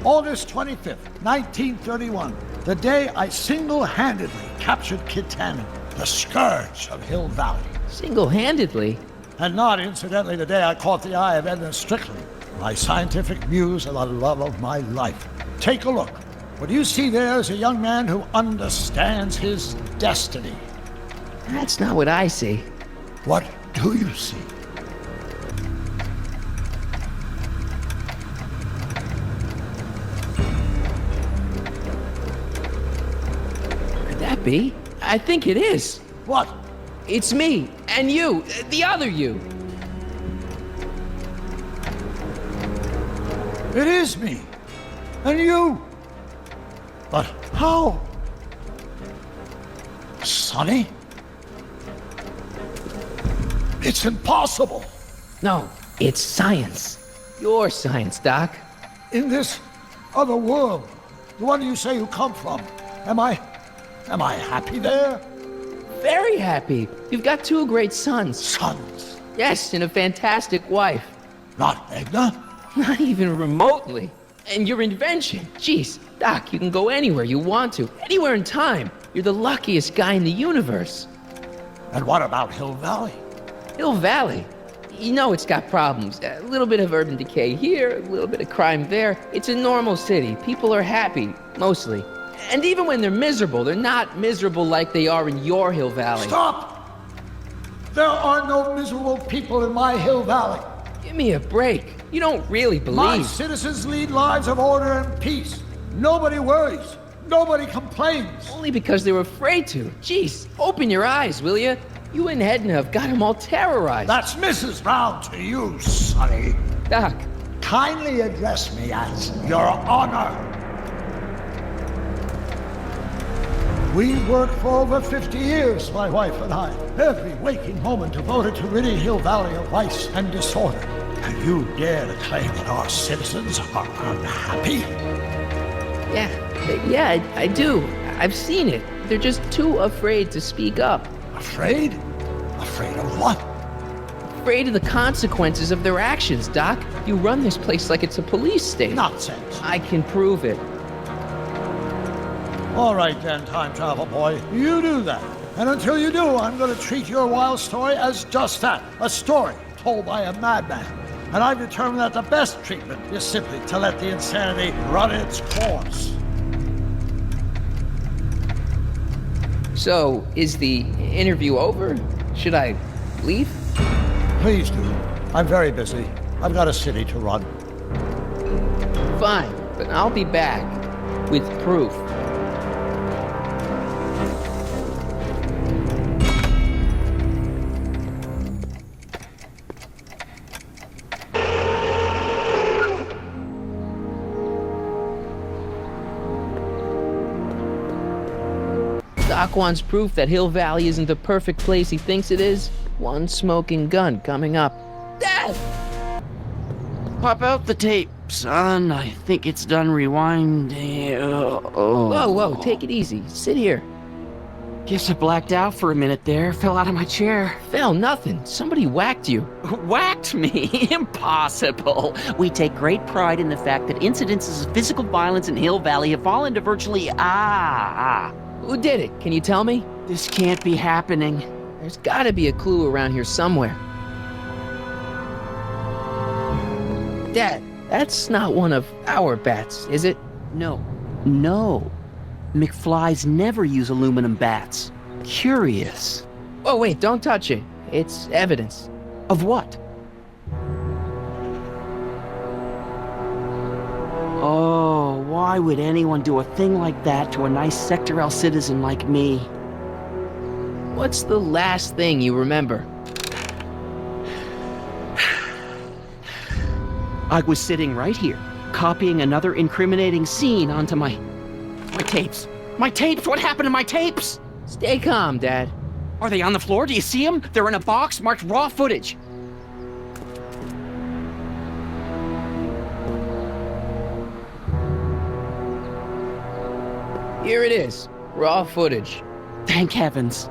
S16: August 25th, 1931, the day I single-handedly captured Kit Tannen, the scourge of Hill Valley.
S1: Single-handedly?
S16: And not, incidentally, the day I caught the eye of Edna Strickland, my scientific muse and the love of my life. Take a look. What you see there is a young man who understands his destiny.
S1: That's not what I see.
S16: What do you see?
S1: Could that be? I think it is.
S16: What?
S1: It's me, and you, the other you.
S16: It is me, and you. But how? Sonny? It's impossible.
S1: No, it's science. Your science, Doc.
S16: In this other world, the one you say you come from, am I happy there?
S1: Very happy. You've got two great sons.
S16: Sons?
S1: Yes, and a fantastic wife.
S16: Not Edna?
S1: Not even remotely. And your invention. Jeez, Doc, you can go anywhere you want to. Anywhere in time. You're the luckiest guy in the universe.
S16: And what about Hill Valley?
S1: Hill Valley? You know it's got problems. A little bit of urban decay here, a little bit of crime there. It's a normal city. People are happy, mostly. And even when they're miserable, they're not miserable like they are in your Hill Valley.
S16: Stop! There are no miserable people in my Hill Valley.
S1: Give me a break. You don't really
S16: My
S1: believe...
S16: citizens lead lives of order and peace. Nobody worries. Nobody complains.
S1: Only because they were afraid to. Jeez, open your eyes, will you? You and Edna have got them all terrorized.
S16: That's Mrs. Brown to you, Sonny.
S1: Doc.
S16: Kindly address me as Your Honor. We worked for over 50 years, my wife and I. Every waking moment devoted to ridding Hill Valley of vice and disorder. And you dare to claim that our citizens are unhappy?
S1: Yeah, I do. I've seen it. They're just too afraid to speak up.
S16: Afraid? Afraid of what?
S1: Afraid of the consequences of their actions, Doc. You run this place like it's a police state.
S16: Nonsense.
S1: I can prove it.
S16: All right then, time travel boy. You do that. And until you do, I'm going to treat your wild story as just that. A story told by a madman. And I've determined that the best treatment is simply to let the insanity run its course.
S1: So, is the interview over? Should I leave?
S16: Please do. I'm very busy. I've got a city to run.
S1: Fine, but I'll be back with proof. Doc wants proof that Hill Valley isn't the perfect place he thinks it is. One smoking gun coming up. Dad!
S5: Pop out the tape, son. I think it's done rewinding.
S1: Whoa, take it easy. Sit here.
S5: Guess I blacked out for a minute there. Fell out of my chair.
S1: Fell nothing. Somebody whacked you.
S5: Whacked me? Impossible. We take great pride in the fact that incidences of physical violence in Hill Valley have fallen to virtually
S1: Who did it? Can you tell me?
S5: This can't be happening.
S1: There's gotta be a clue around here somewhere. Dad, that's not one of our bats, is it?
S5: No. McFlys never use aluminum bats. Curious.
S1: Oh, wait, don't touch it. It's evidence.
S5: Of what? Oh, why would anyone do a thing like that to a nice Sector L citizen like me?
S1: What's the last thing you remember?
S5: I was sitting right here, copying another incriminating scene onto my tapes. My tapes! What happened to my tapes?
S1: Stay calm, Dad.
S5: Are they on the floor? Do you see them? They're in a box marked raw footage.
S1: Here it is. Raw footage.
S5: Thank heavens.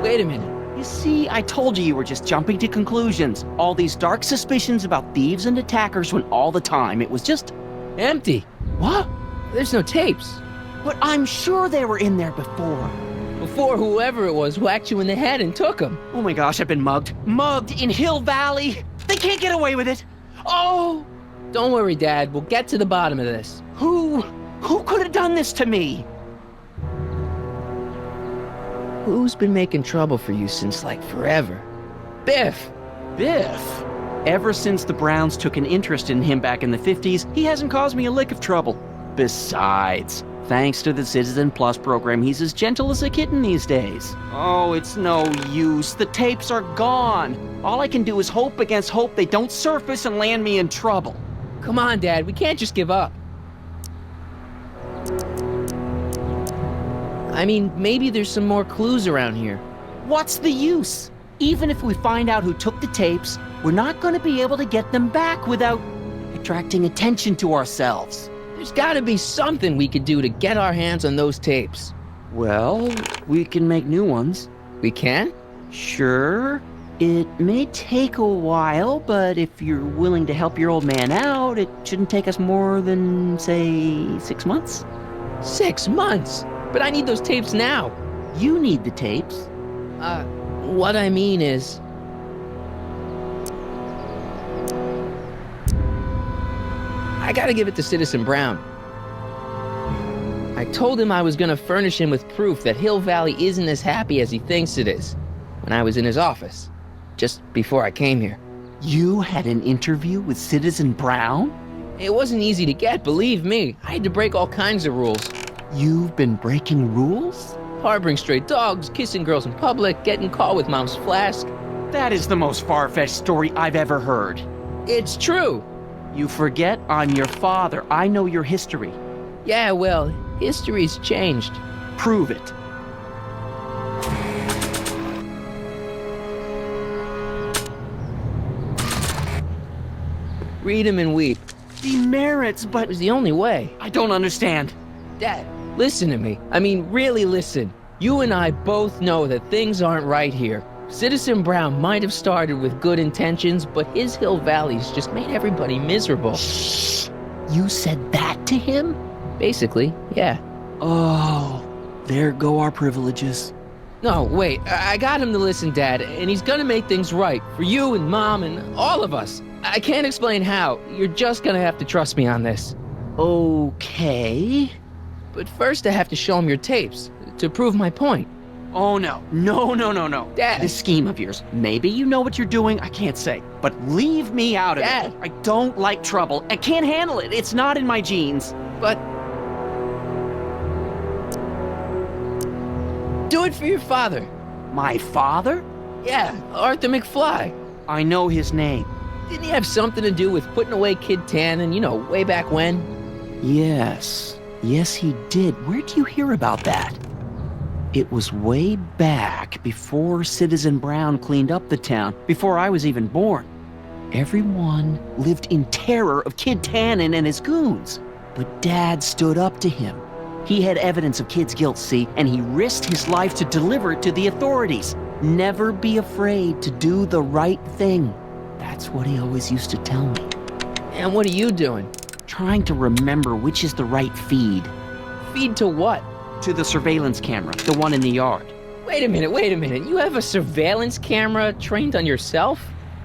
S1: Wait a minute.
S5: You see, I told you were just jumping to conclusions. All these dark suspicions about thieves and attackers when all the time it was just...
S1: empty.
S5: What?
S1: There's no tapes.
S5: But I'm sure they were in there before.
S1: Before whoever it was whacked you in the head and took them.
S5: Oh my gosh, I've been mugged. Mugged in Hill Valley. They can't get away with it. Oh!
S1: Don't worry, Dad. We'll get to the bottom of this.
S5: Who could have done this to me?
S1: Who's been making trouble for you since, like, forever? Biff!
S5: Biff? Ever since the Browns took an interest in him back in the 50s, he hasn't caused me a lick of trouble. Besides, thanks to the Citizen Plus program, he's as gentle as a kitten these days. Oh, it's no use. The tapes are gone. All I can do is hope against hope they don't surface and land me in trouble.
S1: Come on, Dad. We can't just give up. I mean, maybe there's some more clues around here.
S5: What's the use? Even if we find out who took the tapes, we're not going to be able to get them back without attracting attention to ourselves.
S1: There's gotta be something we could do to get our hands on those tapes.
S5: Well, we can make new ones.
S1: We can?
S5: Sure. It may take a while, but if you're willing to help your old man out, it shouldn't take us more than, say, 6 months.
S1: 6 months? But I need those tapes now.
S5: You need the tapes.
S1: What I mean is... I gotta give it to Citizen Brown. I told him I was gonna furnish him with proof that Hill Valley isn't as happy as he thinks it is when I was in his office, just before I came here.
S5: You had an interview with Citizen Brown?
S1: It wasn't easy to get, believe me. I had to break all kinds of rules.
S5: You've been breaking rules?
S1: Harboring stray dogs, kissing girls in public, getting caught with mom's flask.
S5: That is the most far-fetched story I've ever heard.
S1: It's true.
S5: You forget I'm your father. I know your history.
S1: Yeah, well, history's changed.
S5: Prove it.
S1: Read 'em and weep.
S5: Demerits, but
S1: It was the only way.
S5: I don't understand.
S1: Dad, listen to me. I mean, really listen. You and I both know that things aren't right here. Citizen Brown might have started with good intentions, but his Hill Valley's just made everybody miserable.
S5: Shh! You said that to him?
S1: Basically, yeah.
S5: Oh, there go our privileges.
S1: No, wait, I got him to listen, Dad, and he's gonna make things right for you and Mom and all of us. I can't explain how. You're just gonna have to trust me on this.
S5: Okay.
S1: But first I have to show him your tapes, to prove my point.
S5: Oh, no. No.
S1: Dad.
S5: This scheme of yours, maybe you know what you're doing, I can't say. But leave me out of
S1: Dad.
S5: it. I don't like trouble. I can't handle it. It's not in my genes.
S1: But... do it for your father.
S5: My father?
S1: Yeah, Arthur McFly.
S5: I know his name.
S1: Didn't he have something to do with putting away Kid Tannen, you know, way back when?
S5: Yes. Yes, he did. Where'd you hear about that? It was way back before Citizen Brown cleaned up the town, before I was even born. Everyone lived in terror of Kid Tannen and his goons. But Dad stood up to him. He had evidence of Kid's guilt, see, and he risked his life to deliver it to the authorities. Never be afraid to do the right thing. That's what he always used to tell me.
S1: And what are you doing?
S5: Trying to remember which is the right feed.
S1: Feed to what?
S5: To the surveillance camera, the one in the yard.
S1: Wait a minute. You have a surveillance camera trained on yourself?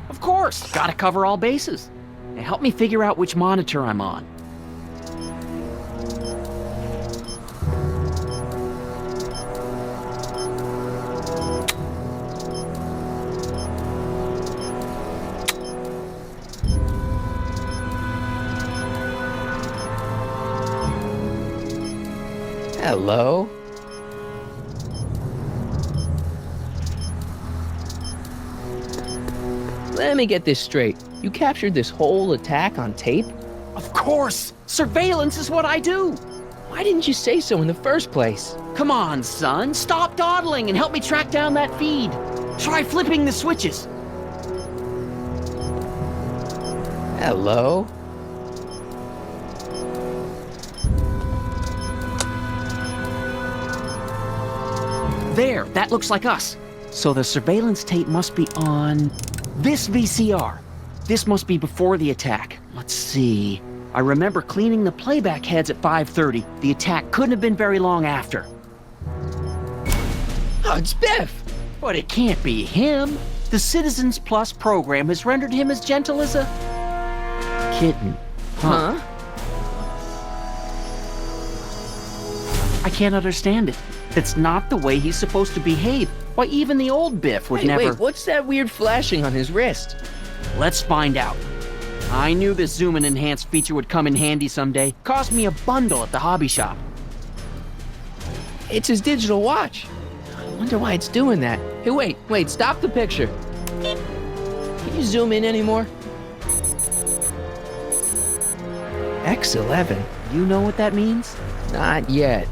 S5: Of course. Gotta cover all bases. Now help me figure out which monitor I'm on.
S1: Hello? Let me get this straight. You captured this whole attack on tape?
S5: Of course! Surveillance is what I do!
S1: Why didn't you say so in the first place?
S5: Come on, son. Stop dawdling and help me track down that feed. Try flipping the switches.
S1: Hello?
S5: There, that looks like us. So the surveillance tape must be on this VCR. This must be before the attack. Let's see. I remember cleaning the playback heads at 5:30. The attack couldn't have been very long after.
S1: Oh, it's Biff!
S5: But it can't be him. The Citizens Plus program has rendered him as gentle as a kitten.
S1: Huh?
S5: I can't understand it. That's not the way he's supposed to behave. Why, even the old Biff would never...
S1: Wait, what's that weird flashing on his wrist?
S5: Let's find out. I knew this zoom and enhance feature would come in handy someday. Cost me a bundle at the hobby shop.
S1: It's his digital watch. I wonder why it's doing that. Hey, wait, stop the picture. Can you zoom in anymore? X11.
S5: You know what that means?
S1: Not yet.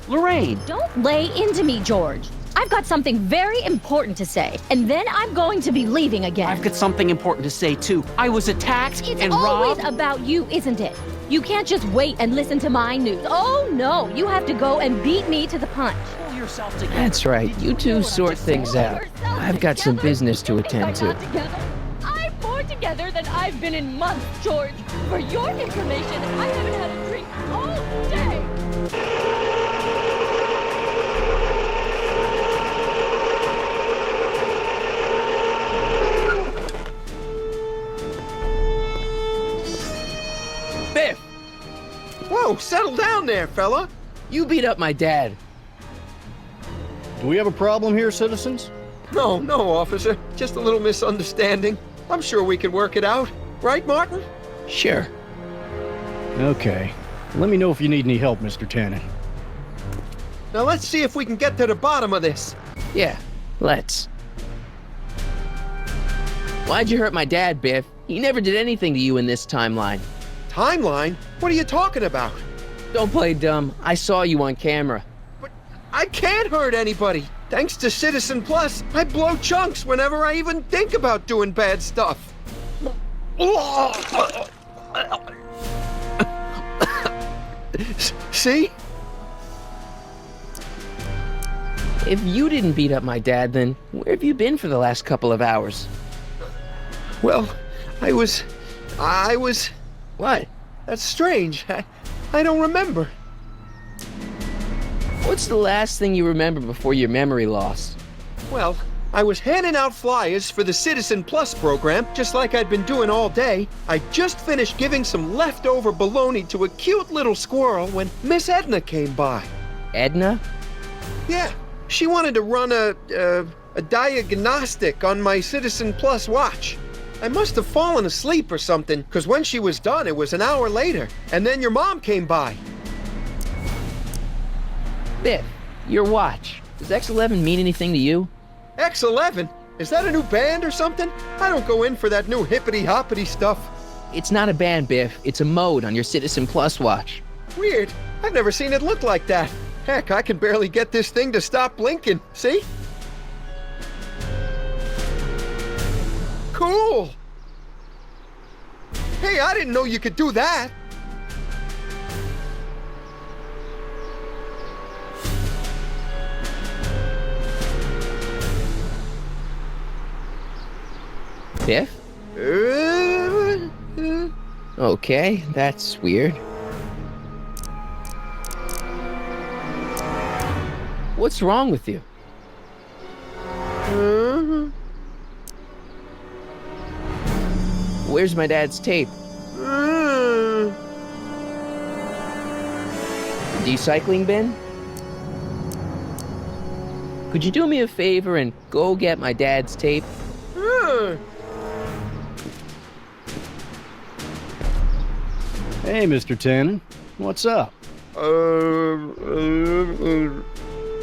S5: Lorraine!
S8: Don't lay into me, George. I've got something very important to say, and then I'm going to be leaving again.
S5: I've got something important to say, too. I was attacked and robbed.
S8: It's always about you, isn't it? You can't just wait and listen to my news. Oh, no. You have to go and beat me to the punch.
S5: Pull yourself together.
S1: That's right. You two sort things out. I've got some business to attend to.
S8: I'm more together than I've been in months, George. For your information, I haven't had a drink all day.
S1: Biff!
S4: Whoa, settle down there, fella.
S1: You beat up my dad.
S6: Do we have a problem here, citizens?
S4: No, no, officer. Just a little misunderstanding. I'm sure we can work it out. Right, Martin?
S1: Sure.
S6: Okay. Let me know if you need any help, Mr. Tannen.
S4: Now let's see if we can get to the bottom of this.
S1: Yeah, let's. Why'd you hurt my dad, Biff? He never did anything to you in this timeline.
S4: Timeline? What are you talking about?
S1: Don't play dumb. I saw you on camera.
S4: But I can't hurt anybody. Thanks to Citizen Plus, I blow chunks whenever I even think about doing bad stuff. See?
S1: If you didn't beat up my dad, then where have you been for the last couple of hours?
S4: Well, I was...
S1: What?
S4: That's strange. I don't remember.
S1: What's the last thing you remember before your memory loss?
S4: Well, I was handing out flyers for the Citizen Plus program, just like I'd been doing all day. I just finished giving some leftover bologna to a cute little squirrel when Miss Edna came by.
S1: Edna?
S4: Yeah, she wanted to run a diagnostic on my Citizen Plus watch. I must have fallen asleep or something, because when she was done, it was an hour later. And then your mom came by.
S1: Biff, your watch. Does X11 mean anything to you?
S4: X11? Is that a new band or something? I don't go in for that new hippity-hoppity stuff.
S1: It's not a band, Biff. It's a mode on your Citizen Plus watch.
S4: Weird. I've never seen it look like that. Heck, I can barely get this thing to stop blinking. See? Cool! Hey, I didn't know you could do that!
S1: Biff? Okay, that's weird. What's wrong with you? Where's my dad's tape? Recycling bin? Could you do me a favor and go get my dad's tape?
S6: Hey, Mr. Tannen. What's up?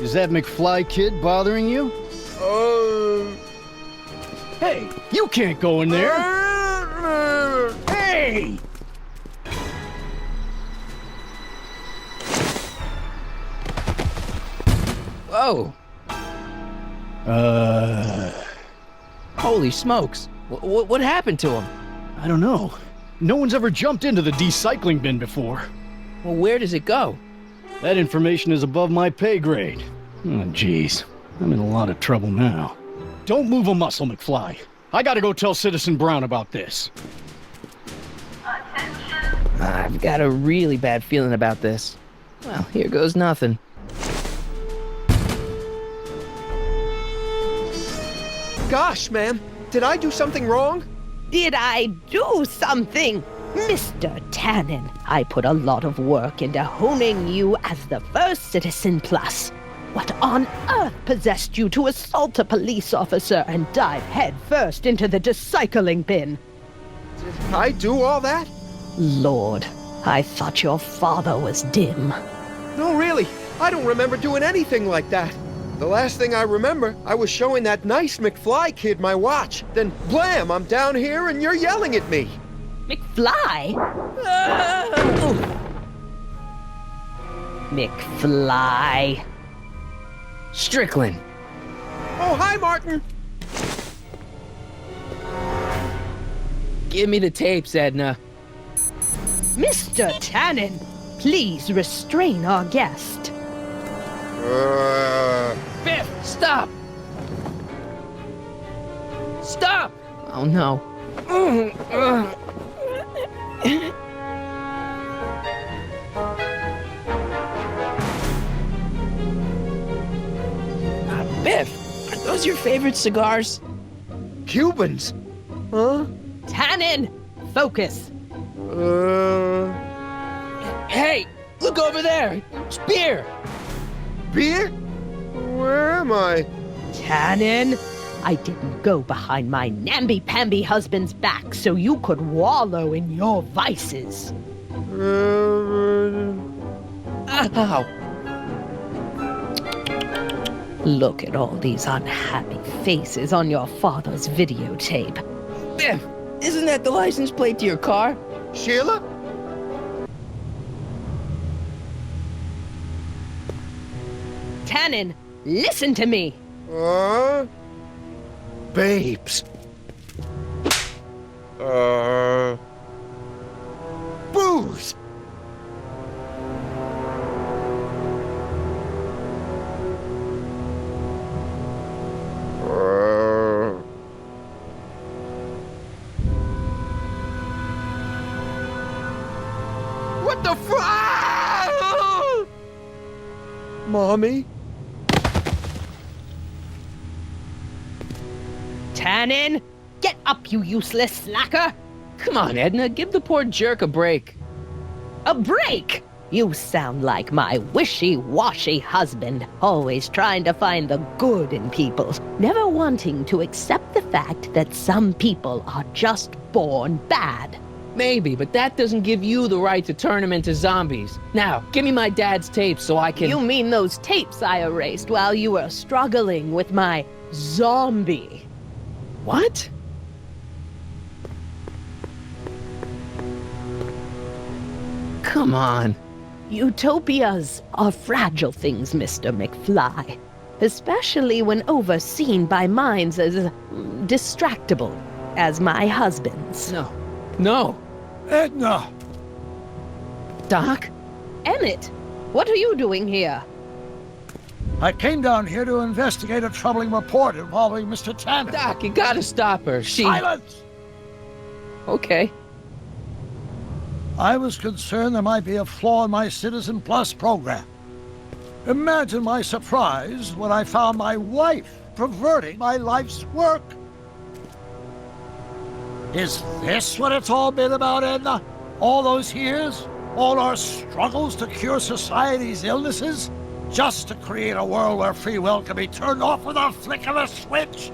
S6: Is that McFly kid bothering you? Hey, you can't go in there! Hey!
S1: Whoa! Holy smokes! What happened to him?
S6: I don't know. No one's ever jumped into the decycling bin before.
S1: Well, where does it go?
S6: That information is above my pay grade. Oh, jeez. I'm in a lot of trouble now. Don't move a muscle, McFly. I gotta go tell Citizen Brown about this.
S1: I've got a really bad feeling about this. Well, here goes nothing.
S4: Gosh, ma'am, did I do something wrong?
S11: Did I do something? Mr. Tannen, I put a lot of work into honing you as the first Citizen Plus. What on earth possessed you to assault a police officer and dive headfirst into the recycling bin?
S4: Did I do all that?
S11: Lord, I thought your father was dim.
S4: No, really, I don't remember doing anything like that. The last thing I remember, I was showing that nice McFly kid my watch. Then, blam, I'm down here and you're yelling at me.
S11: McFly? McFly.
S1: Strickland.
S4: Oh, hi, Martin.
S1: Give me the tapes, Edna.
S11: Mr. Tannen, please restrain our guest.
S1: Biff, stop! Stop! Oh, no. Biff, are those your favorite cigars?
S4: Cubans? Huh?
S11: Tannen, focus.
S1: Hey, look over there. It's beer.
S4: Beer? Where am I?
S11: Tannen, I didn't go behind my namby-pamby husband's back so you could wallow in your vices.
S1: Ow!
S11: Look at all these unhappy faces on your father's videotape.
S1: Biff, isn't that the license plate to your car?
S4: Sheila?
S11: Tannen, listen to me.
S4: Babes. Booze. What the fuck? Mommy?
S11: Tannen, get up, you useless slacker.
S1: Come on, Edna, give the poor jerk a break.
S11: A break? You sound like my wishy-washy husband, always trying to find the good in people, never wanting to accept the fact that some people are just born bad.
S1: Maybe, but that doesn't give you the right to turn them into zombies. Now, give me my dad's tapes so I can...
S11: You mean those tapes I erased while you were struggling with my zombie?
S1: What? Come on.
S11: Utopias are fragile things, Mr. McFly. Especially when overseen by minds as distractible as my husband's.
S1: No.
S16: Edna!
S1: Doc?
S11: Emmett, what are you doing here?
S16: I came down here to investigate a troubling report involving Mr. Tannen.
S1: Doc, you gotta stop her.
S16: Silence!
S1: Okay.
S16: I was concerned there might be a flaw in my Citizen Plus program. Imagine my surprise when I found my wife perverting my life's work. Is this what it's all been about, Edna? All those years? All our struggles to cure society's illnesses? Just to create a world where free will can be turned off with a flick of a switch?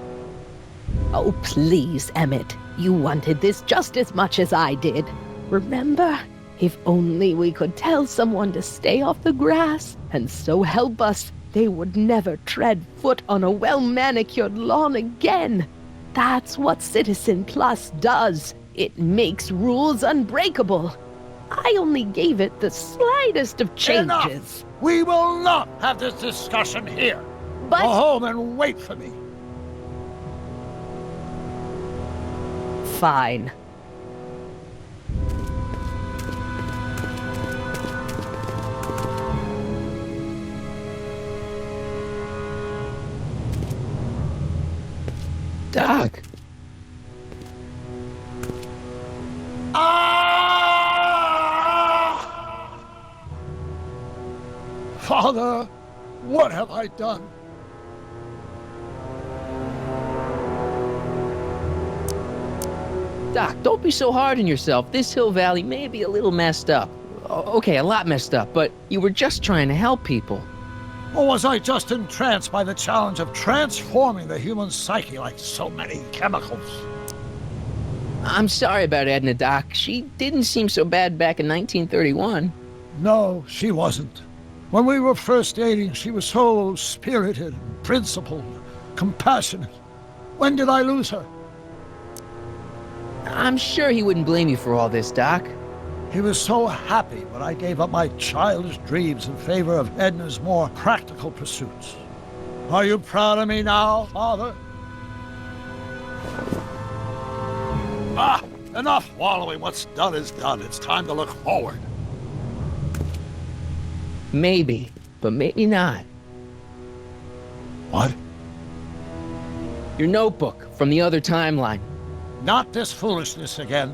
S11: Oh, please, Emmett. You wanted this just as much as I did. Remember? If only we could tell someone to stay off the grass, and so help us, they would never tread foot on a well-manicured lawn again. That's what Citizen Plus does. It makes rules unbreakable. I only gave it the slightest of changes.
S16: Enough! We will not have this discussion here.
S11: But...
S16: Go home and wait for me.
S11: Fine.
S1: Doc.
S16: Father, what have I done?
S1: Doc, don't be so hard on yourself. This Hill Valley may be a little messed up. Okay, a lot messed up, but you were just trying to help people.
S16: Or was I just entranced by the challenge of transforming the human psyche like so many chemicals?
S1: I'm sorry about Edna, Doc. She didn't seem so bad back in 1931.
S16: No, she wasn't. When we were first dating, she was so spirited, principled, compassionate. When did I lose her?
S1: I'm sure he wouldn't blame you for all this, Doc.
S16: He was so happy when I gave up my childish dreams in favor of Edna's more practical pursuits. Are you proud of me now, Father? Enough wallowing. What's done is done. It's time to look forward.
S1: Maybe, but maybe not.
S16: What?
S1: Your notebook from the other timeline.
S16: Not this foolishness again.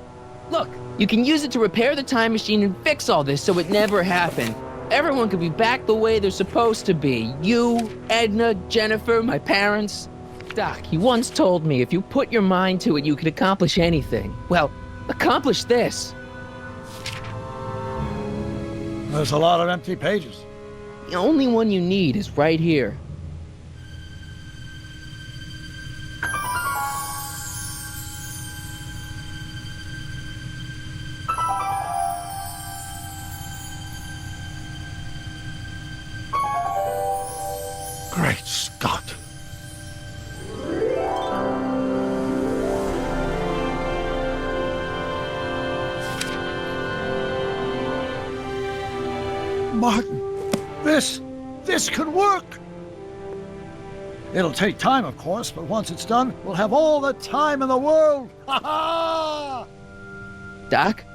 S1: Look, you can use it to repair the time machine and fix all this so it never happened. Everyone could be back the way they're supposed to be. You, Edna, Jennifer, my parents. Doc, you once told me if you put your mind to it, you could accomplish anything. Well, accomplish this.
S16: There's a lot of empty pages.
S1: The only one you need is right here.
S16: Martin, this could work. It'll take time, of course, but once it's done, we'll have all the time in the world. Ha ha!
S1: Doc?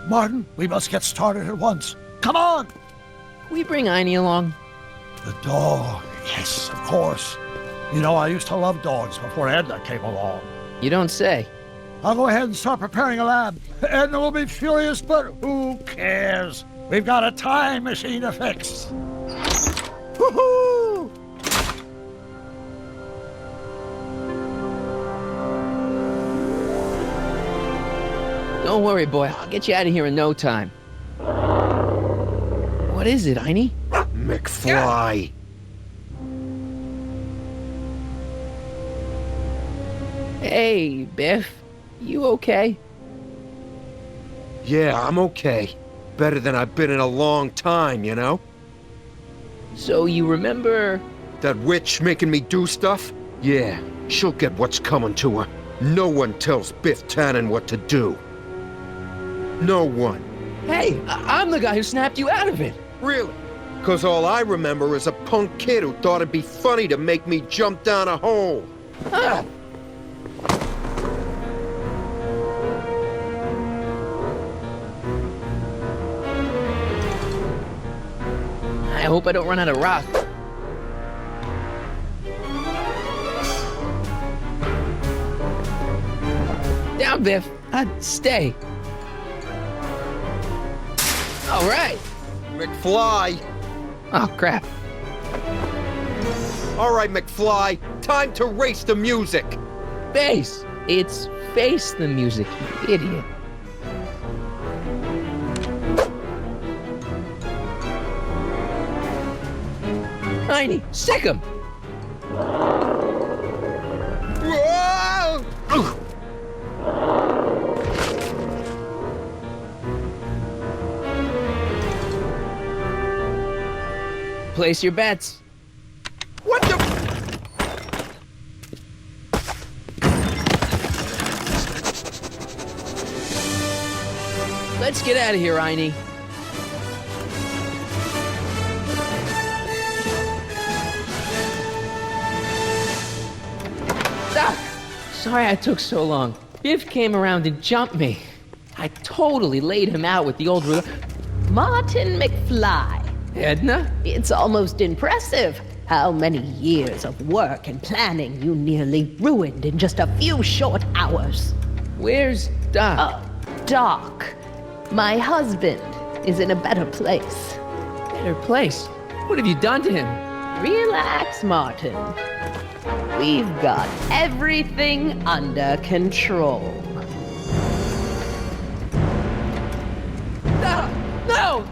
S16: Martin, we must get started at once. Come on!
S1: Can we bring Einie along?
S16: The dog. Yes, of course. You know, I used to love dogs before Edna came along.
S1: You don't say.
S16: I'll go ahead and start preparing a lab. Edna will be furious, but who cares? We've got a time machine to fix. Woohoo!
S1: Don't worry, boy. I'll get you out of here in no time. What is it, Einie?
S4: McFly.
S1: Hey, Biff. You okay?
S4: Yeah, I'm okay. Better than I've been in a long time, you know?
S1: So you remember...
S4: That witch making me do stuff? Yeah, she'll get what's coming to her. No one tells Biff Tannen what to do. No one.
S1: Hey, I'm the guy who snapped you out of it.
S4: Really? Because all I remember is a punk kid who thought it'd be funny to make me jump down a hole.
S1: Ah. I hope I don't run out of rock. Down, Biff. Stay. All right.
S4: McFly.
S1: Oh, crap.
S4: All right, McFly. Time to race the music.
S1: Bass. It's face the music, you idiot. Einie, sick him!
S4: Whoa!
S1: Place your bets.
S4: What the?
S1: Let's get out of here, Einie. Doc! Sorry I took so long. Biff came around and jumped me. I totally laid him out with the old ruler.
S11: Martin McFly.
S1: Edna?
S11: It's almost impressive how many years of work and planning you nearly ruined in just a few short hours.
S1: Where's Doc?
S11: Doc. My husband is in a better place.
S1: Better place? What have you done to him?
S11: Relax, Martin. We've got everything under control.
S1: No! No!